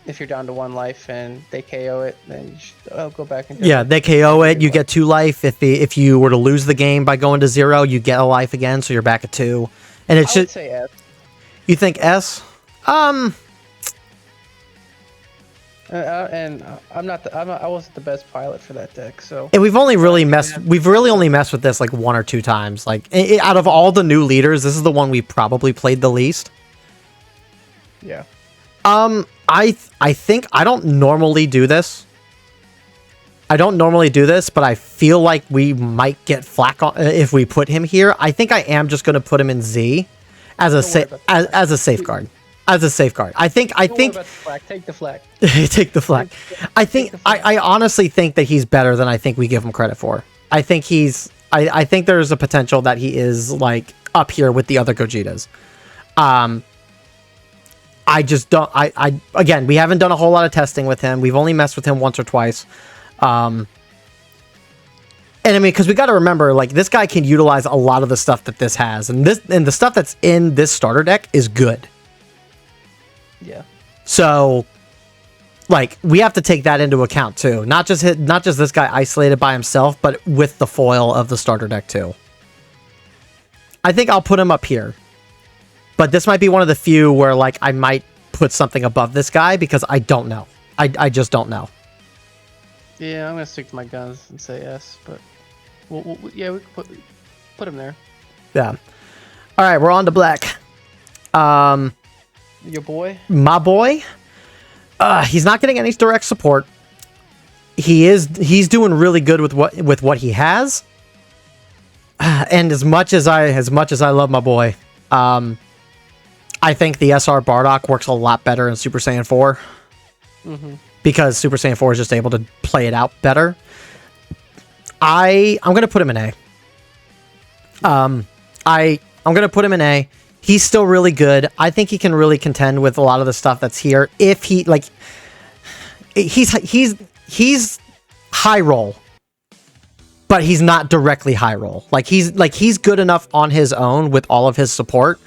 if you're down to 1 life and they KO it, then you should go back and they KO it. You get 2 life. If you were to lose the game by going to 0, you get a life again, so you're back at 2. And it's I would say S. You think S? And I wasn't the best pilot for that deck, so. And we've really only messed with this like 1 or 2 times. Like out of all the new leaders, this is the one we probably played the least. Yeah. I think I don't normally do this. But I feel like we might get flack on if we put him here. I think I am just going to put him in Z as a safeguard. As a safeguard. I think take the flag. Take the flag. I honestly think that he's better than I think we give him credit for. I think I think there's a potential that he is like up here with the other Gogetas. I just don't again, we haven't done a whole lot of testing with him. We've only messed with him once or twice. And I mean, because we got to remember, like, this guy can utilize a lot of the stuff that this has, and the stuff that's in this starter deck is good. Yeah. So, like, we have to take that into account too. Not just this guy isolated by himself, but with the foil of the starter deck too. I think I'll put him up here, but this might be one of the few where like I might put something above this guy because I don't know. I just don't know. Yeah, I'm gonna stick to my guns and say S, but yeah, we could put him there. Yeah. All right, we're on to black. Your boy? My boy. He's not getting any direct support. He's doing really good with what he has. And as much as I love my boy, I think the SR Bardock works a lot better in Super Saiyan 4. Because Super Saiyan 4 is just able to play it out better. I'm gonna put him in A. I'm gonna put him in A. He's still really good. I think he can really contend with a lot of the stuff that's here. If he like, he's high roll, but he's not directly high roll. He's good enough on his own with all of his support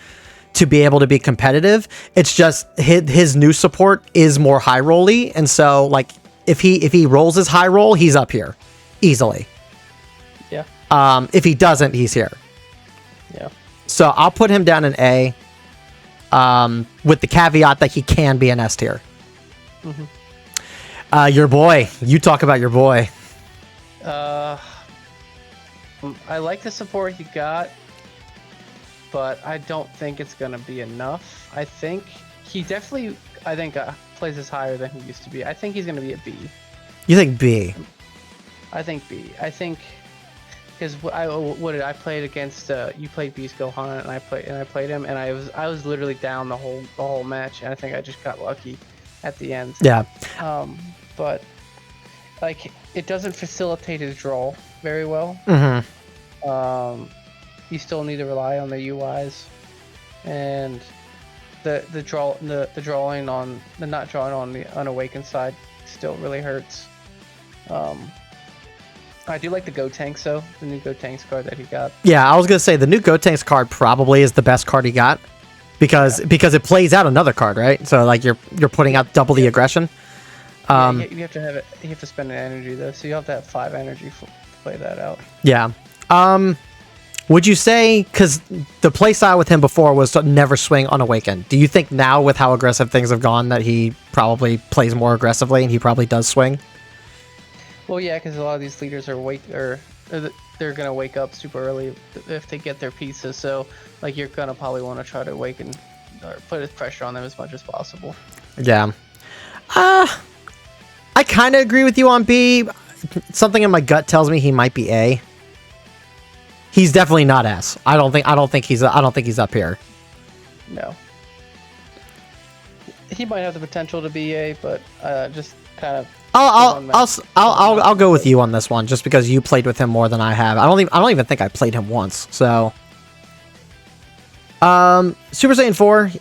to be able to be competitive. It's just his new support is more high rolly, and so like if he rolls his high roll, he's up here easily. Yeah. If he doesn't, he's here. Yeah. So I'll put him down in A, with the caveat that he can be an S tier. Your boy. You talk about your boy. I like the support he got, but I don't think it's gonna be enough. I think he definitely, places higher than he used to be. I think he's gonna be a B. You think B? I think B. I think because what did I played against? You played Beast Gohan, and I played him, and I was literally down the whole match, and I think I just got lucky at the end. Yeah. But like it doesn't facilitate his draw very well. You still need to rely on the UIs, and the not drawing on the unawakened side still really hurts. I do like the Gotenks though, the new Gotenks card that he got. Yeah, I was gonna say the new Gotenks card probably is the best card he got because it plays out another card, right? So like you're putting out double the aggression. You have to have it. You have to spend an energy though, so you have to have 5 energy to play that out. Yeah. Would you say, because the playstyle with him before was to never swing unawakened, do you think now with how aggressive things have gone that he probably plays more aggressively and he probably does swing? Well, yeah, because a lot of these leaders they're gonna wake up super early if they get their pieces. So like you're gonna probably want to try to awaken or put pressure on them as much as possible. Yeah. I kind of agree with you on B. Something in my gut tells me he might be A. He's definitely not S. I don't think he's up here. No. He might have the potential to be A, but just kind of. I'll go with you on this one, just because you played with him more than I have. I don't even think I played him once. So, Super Saiyan 4.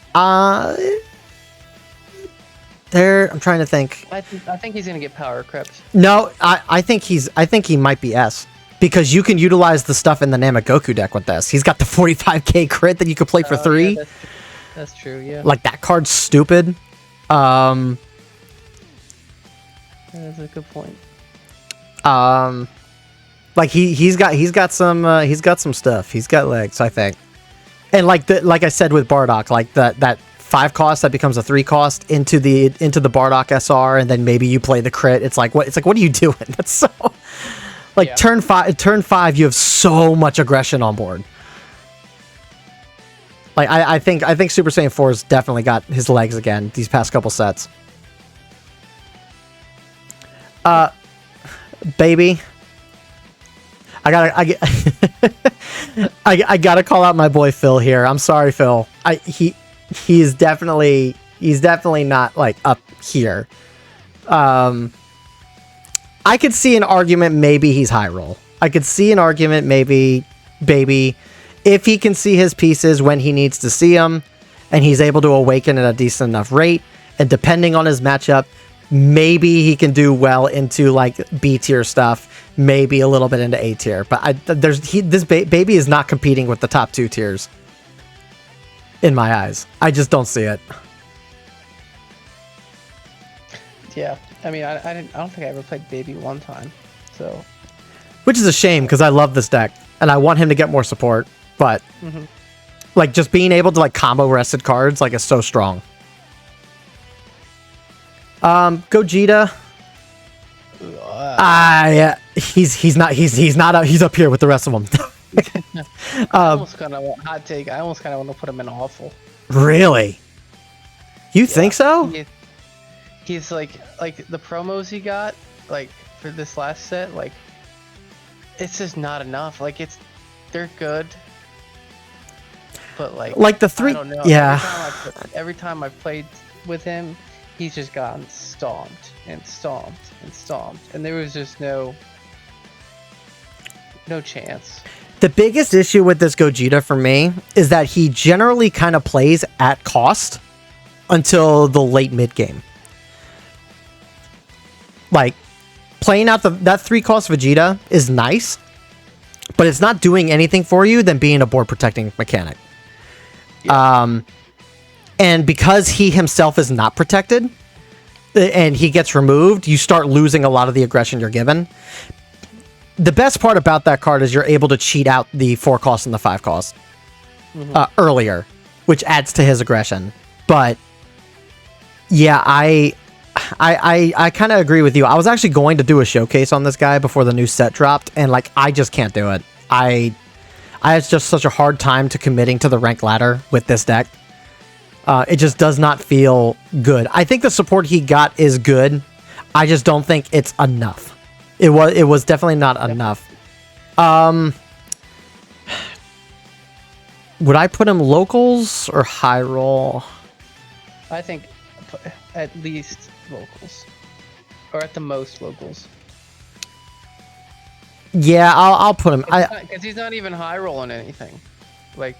I'm trying to think. I think he's gonna get power crept. No, I think he might be S. Because you can utilize the stuff in the Namegoku deck with this. He's got the 45k crit that you could play for 3. Yeah, that's true, yeah. Like, that card's stupid. That's a good point. Like he's got some stuff. He's got legs, I think. And like I said with Bardock, like that 5 cost that becomes a 3 cost into the Bardock SR, and then maybe you play the crit. It's like what are you doing? That's so. Like, yeah. Turn 5, you have so much aggression on board. Like, I think Super Saiyan 4's definitely got his legs again these past couple sets. Baby. I gotta call out my boy Phil here. I'm sorry, Phil. He's definitely not, like, up here. I could see an argument maybe he's high roll. I could see an argument maybe baby if he can see his pieces when he needs to see them and he's able to awaken at a decent enough rate, and depending on his matchup, maybe he can do well into like B tier stuff, maybe a little bit into A tier. But this baby is not competing with the top 2 tiers in my eyes. I just don't see it. Yeah. I mean, I don't think I ever played Baby one time, so. Which is a shame because I love this deck and I want him to get more support, but like just being able to like combo rested cards like is so strong. Gogeta. He's up here with the rest of them. I almost kind of want hot take. I almost kind of want to put him in awful. Really? You think so? He's like the promos he got like for this last set, like it's just not enough. Like they're good, but like the three, I don't know. yeah. Every time I've played with him, he's just gotten stomped and stomped and stomped, and there was just no chance. The biggest issue with this Gogeta for me is that he generally kind of plays at cost until the late mid game. Like playing out that 3-cost Vegeta is nice, but it's not doing anything for you than being a board protecting mechanic. Yeah. And because he himself is not protected and he gets removed, you start losing a lot of the aggression you're given. The best part about that card is you're able to cheat out the 4-cost and the 5-cost earlier, which adds to his aggression. But yeah, I kind of agree with you. I was actually going to do a showcase on this guy before the new set dropped, and like I just can't do it. I had just such a hard time to committing to the rank ladder with this deck. It just does not feel good. I think the support he got is good. I just don't think it's enough. It was definitely not enough. Would I put him locals or high roll? I think at least locals, or at the most locals. Yeah, I'll put him. Because he's not even high rolling anything. Like,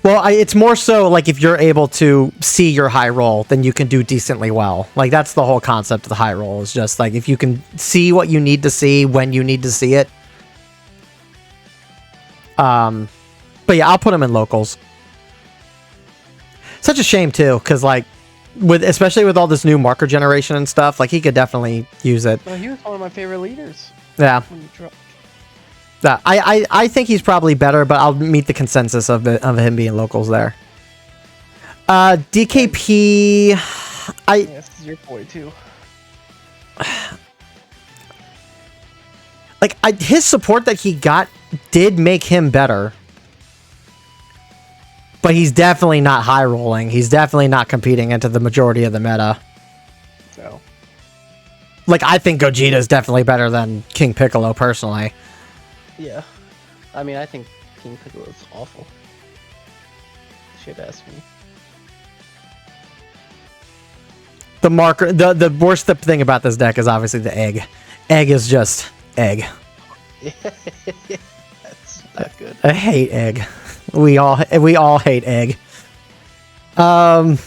well, it's more so like if you're able to see your high roll, then you can do decently well. Like that's the whole concept of the high roll, is just like if you can see what you need to see when you need to see it. But yeah, I'll put him in locals. Such a shame too, because like especially with all this new marker generation and stuff, like he could definitely use it. Well, he was one of my favorite leaders. Yeah. I think he's probably better, but I'll meet the consensus of him being locals there. DKP, Yeah, this is your boy too. Like his support that he got did make him better, but he's definitely not high rolling. He's definitely not competing into the majority of the meta. So, like I think Gogeta is definitely better than King Piccolo personally. Yeah, I mean, I think King Piccolo is awful. Should ask me. The marker, the worst thing about this deck is obviously the egg. Egg is just egg. That's not good. I hate egg. We all hate egg. And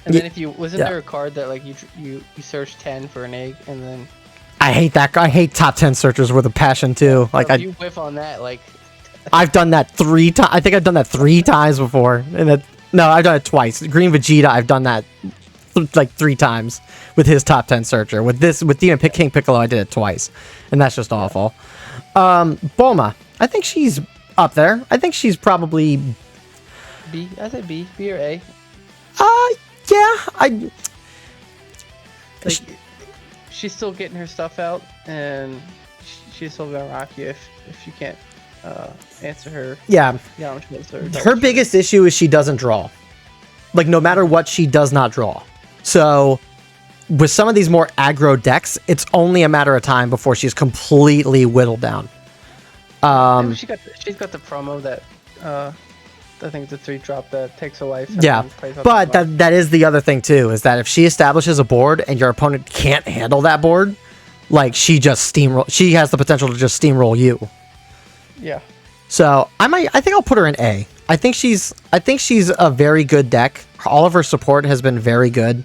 then if you there a card that like you search 10 for an egg and then. I hate that. I hate top 10 searchers with a passion too. Like you whiff on that, like. I've done that 3 times. I think I've done that 3 times before, and no, I've done it twice. Green Vegeta, I've done that like 3 times with his top 10 searcher. With Demon King Piccolo, I did it twice, and that's just awful. Bulma, I think she's up there. I think she's probably B. I say B or A. Yeah, she's still getting her stuff out, and she's still gonna rock you if you can't answer her. Yeah. Her biggest issue is she doesn't draw. Like no matter what, she does not draw. So with some of these more aggro decks, it's only a matter of time before she's completely whittled down. She's got the promo that I think it's a 3-drop that takes a life. Yeah, but that is the other thing too, is that if she establishes a board and your opponent can't handle that board, like she has the potential to just steamroll you. Yeah. So I think I'll put her in A. I think she's a very good deck. All of her support has been very good.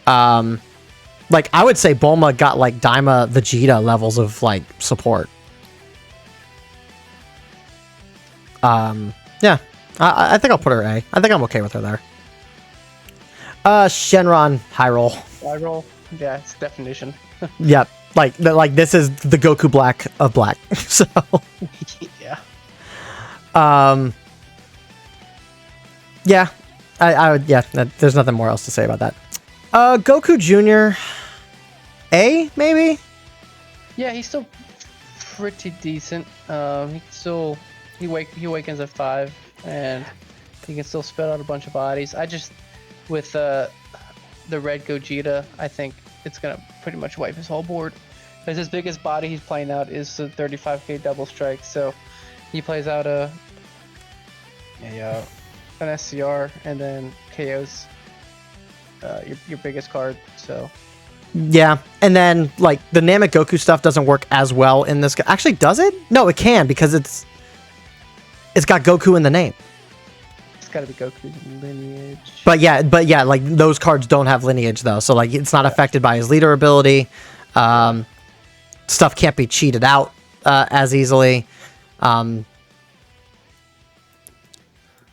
Like I would say Bulma got like Daima Vegeta levels of like support. Yeah. I think I'll put her A. I think I'm okay with her there. Shenron, high roll. High roll? Yeah, it's definition. Yep. Like this is the Goku Black of Black. So. Yeah. Yeah. I would. Yeah. There's nothing more else to say about that. Goku Jr. A maybe. Yeah, he's still pretty decent. He wakens at 5, and he can still spit out a bunch of bodies. I just with the red Gogeta, I think it's gonna pretty much wipe his whole board. Because his biggest body he's playing out is the 35k double strike, so he plays out an SCR and then KOs your biggest card. So Yeah, and then like the Namek Goku stuff doesn't work as well in this. Actually, does it? No, it can because it's got Goku in the name. it's got to be Goku's lineage. But yeah, like those cards don't have lineage though, so like it's not affected by his leader ability. Stuff can't be cheated out as easily. And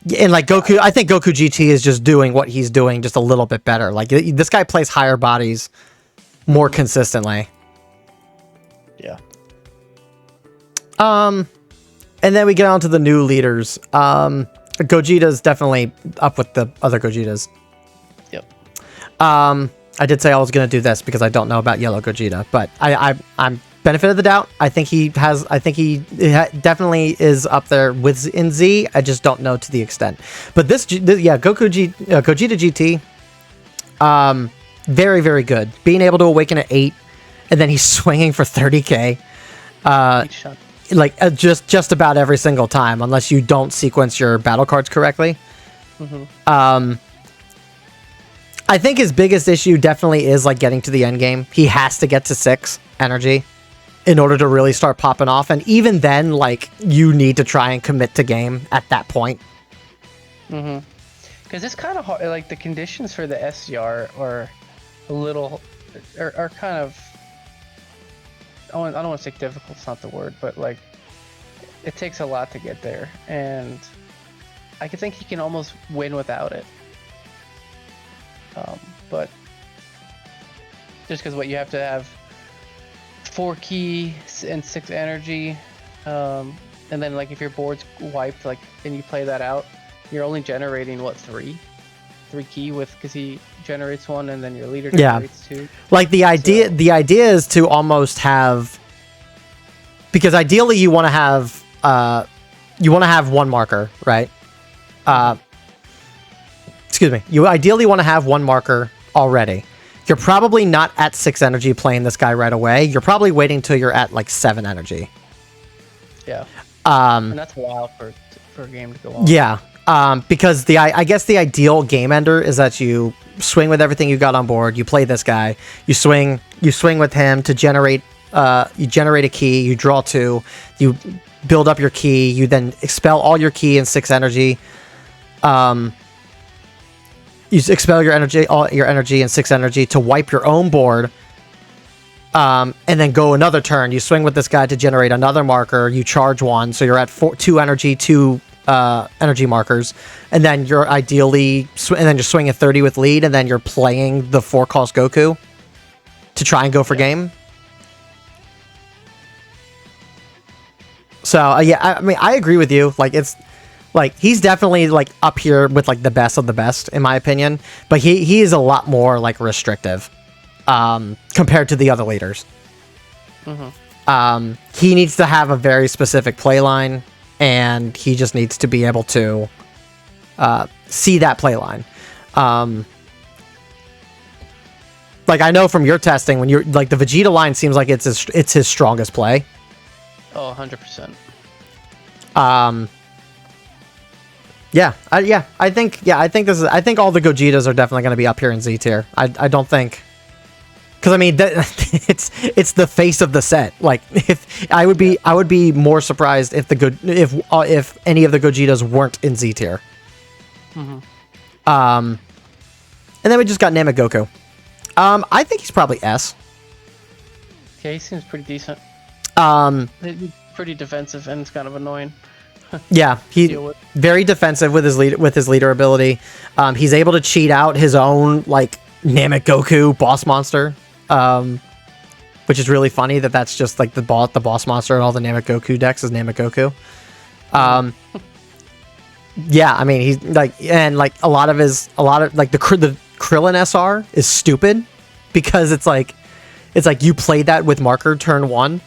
like Goku, I think Goku GT is just doing what he's doing just a little bit better. Like this guy plays higher bodies more consistently. Yeah. And then we get on to the new leaders. Gogeta's definitely up with the other Gogetas. Yep. I did say I was going to do this because I don't know about Yellow Gogeta, but I'm benefit of the doubt. I think he definitely is up there with in Z. I just don't know to the extent. But Gogeta GT, very, very good. Being able to awaken at 8, and then he's swinging for 30k. Like just about every single time, unless you don't sequence your battle cards correctly. Mm-hmm. I think his biggest issue definitely is like getting to the end game. He has to get to 6 energy in order to really start popping off, and even then, like you need to try and commit to game at that point. Mm-hmm. Because it's kind of hard. Like the conditions for the SCR are a little, are kind of. I don't want to say difficult. It's not the word, but like it takes a lot to get there, and I could think he can almost win without it. But just because you have to have 4 key and 6 energy, and then like if your board's wiped, like and you play that out, you're only generating what 3 key because he generates 1 and then your leader generates 2. Like the idea is to almost have, because ideally you want to have 1 marker, right? Excuse me. You ideally want to have 1 marker already. You're probably not at 6 energy playing this guy right away. You're probably waiting till you're at like 7 energy. Yeah. And that's a while for a game to go on. Yeah. Because I guess the ideal game ender is that you swing with everything you got on board. You play this guy. You swing with him to generate. You generate a key. You draw 2. You build up your key. You then expel all your key in 6 energy. You expel all your energy in 6 energy to wipe your own board. And then go another turn. You swing with this guy to generate another marker. You charge 1, so you're at 2 energy, 2 energy markers, and then you're ideally and then you're swinging 30 with lead, and then you're playing the 4-cost Goku to try and go for game. So yeah, I mean, I agree with you. Like it's like he's definitely like up here with like the best of the best in my opinion, but he is a lot more like restrictive compared to the other leaders. Mm-hmm. He needs to have a very specific play line, and he just needs to be able to see that play line. Like I know from your testing, when you're like the Vegeta line seems like it's his strongest play. Oh, 100%. I think all the Gogetas are definitely going to be up here in Z tier. I don't think, because I mean it's the face of the set. Like if I would be more surprised if if any of the Gogetas weren't in Z tier. Mm-hmm. And then we just got Namek Goku. I think he's probably S. Okay, he seems pretty decent. He's pretty defensive, and it's kind of annoying. Yeah, he's very defensive with his leader ability. He's able to cheat out his own like Namek Goku boss monster, which is really funny that's just like the boss monster in all the Namek Goku decks is Namek Goku. Yeah, I mean he's like, and like a lot of the Krillin SR is stupid because it's like It's like you played that with marker turn 1,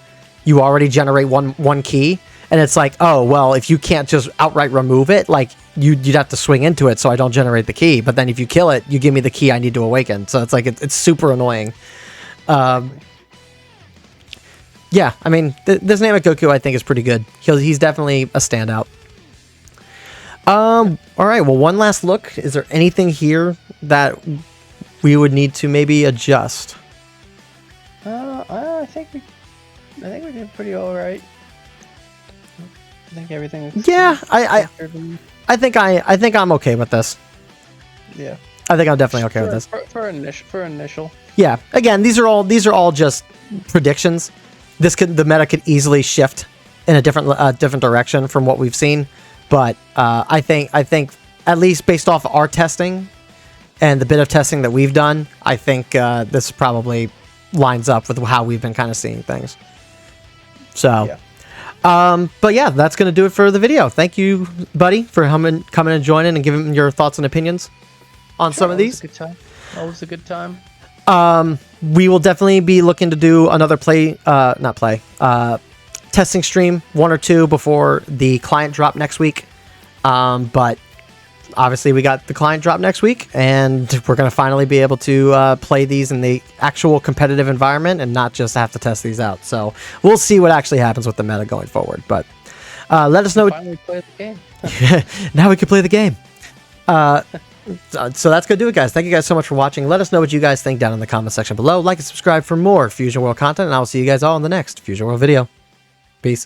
you already generate one key, and it's like, oh well, if you can't just outright remove it, like you'd have to swing into it so I don't generate the key. But then if you kill it, you give me the key I need to awaken. So it's like it's super annoying. Yeah, I mean, this Namek Goku I think is pretty good. He's definitely a standout. All right, well, one last look. Is there anything here that we would need to maybe adjust? I think we did pretty all right. I think everything. Yeah, I think I'm okay with this. Yeah. I think I'm definitely okay with this. For initial. Yeah. Again, these are all just predictions. The meta could easily shift in a different direction from what we've seen, but I think at least based off our testing and the bit of testing that we've done, I think this probably lines up with how we've been kind of seeing things. So, yeah. But yeah, that's gonna do it for the video. Thank you, buddy, for coming and joining and giving your thoughts and opinions on some of these. Good time. Always a good time. We will definitely be looking to do another testing stream, 1 or 2 before the client drop next week. But obviously we got the client drop next week, and we're going to finally be able to play these in the actual competitive environment and not just have to test these out. So we'll see what actually happens with the meta going forward. But let us know. Finally play the game. Now we can play the game. So that's going to do it, guys. Thank you guys so much for watching. Let us know what you guys think down in the comment section below. Like and subscribe for more Fusion World content, and I will see you guys all in the next Fusion World video. Peace.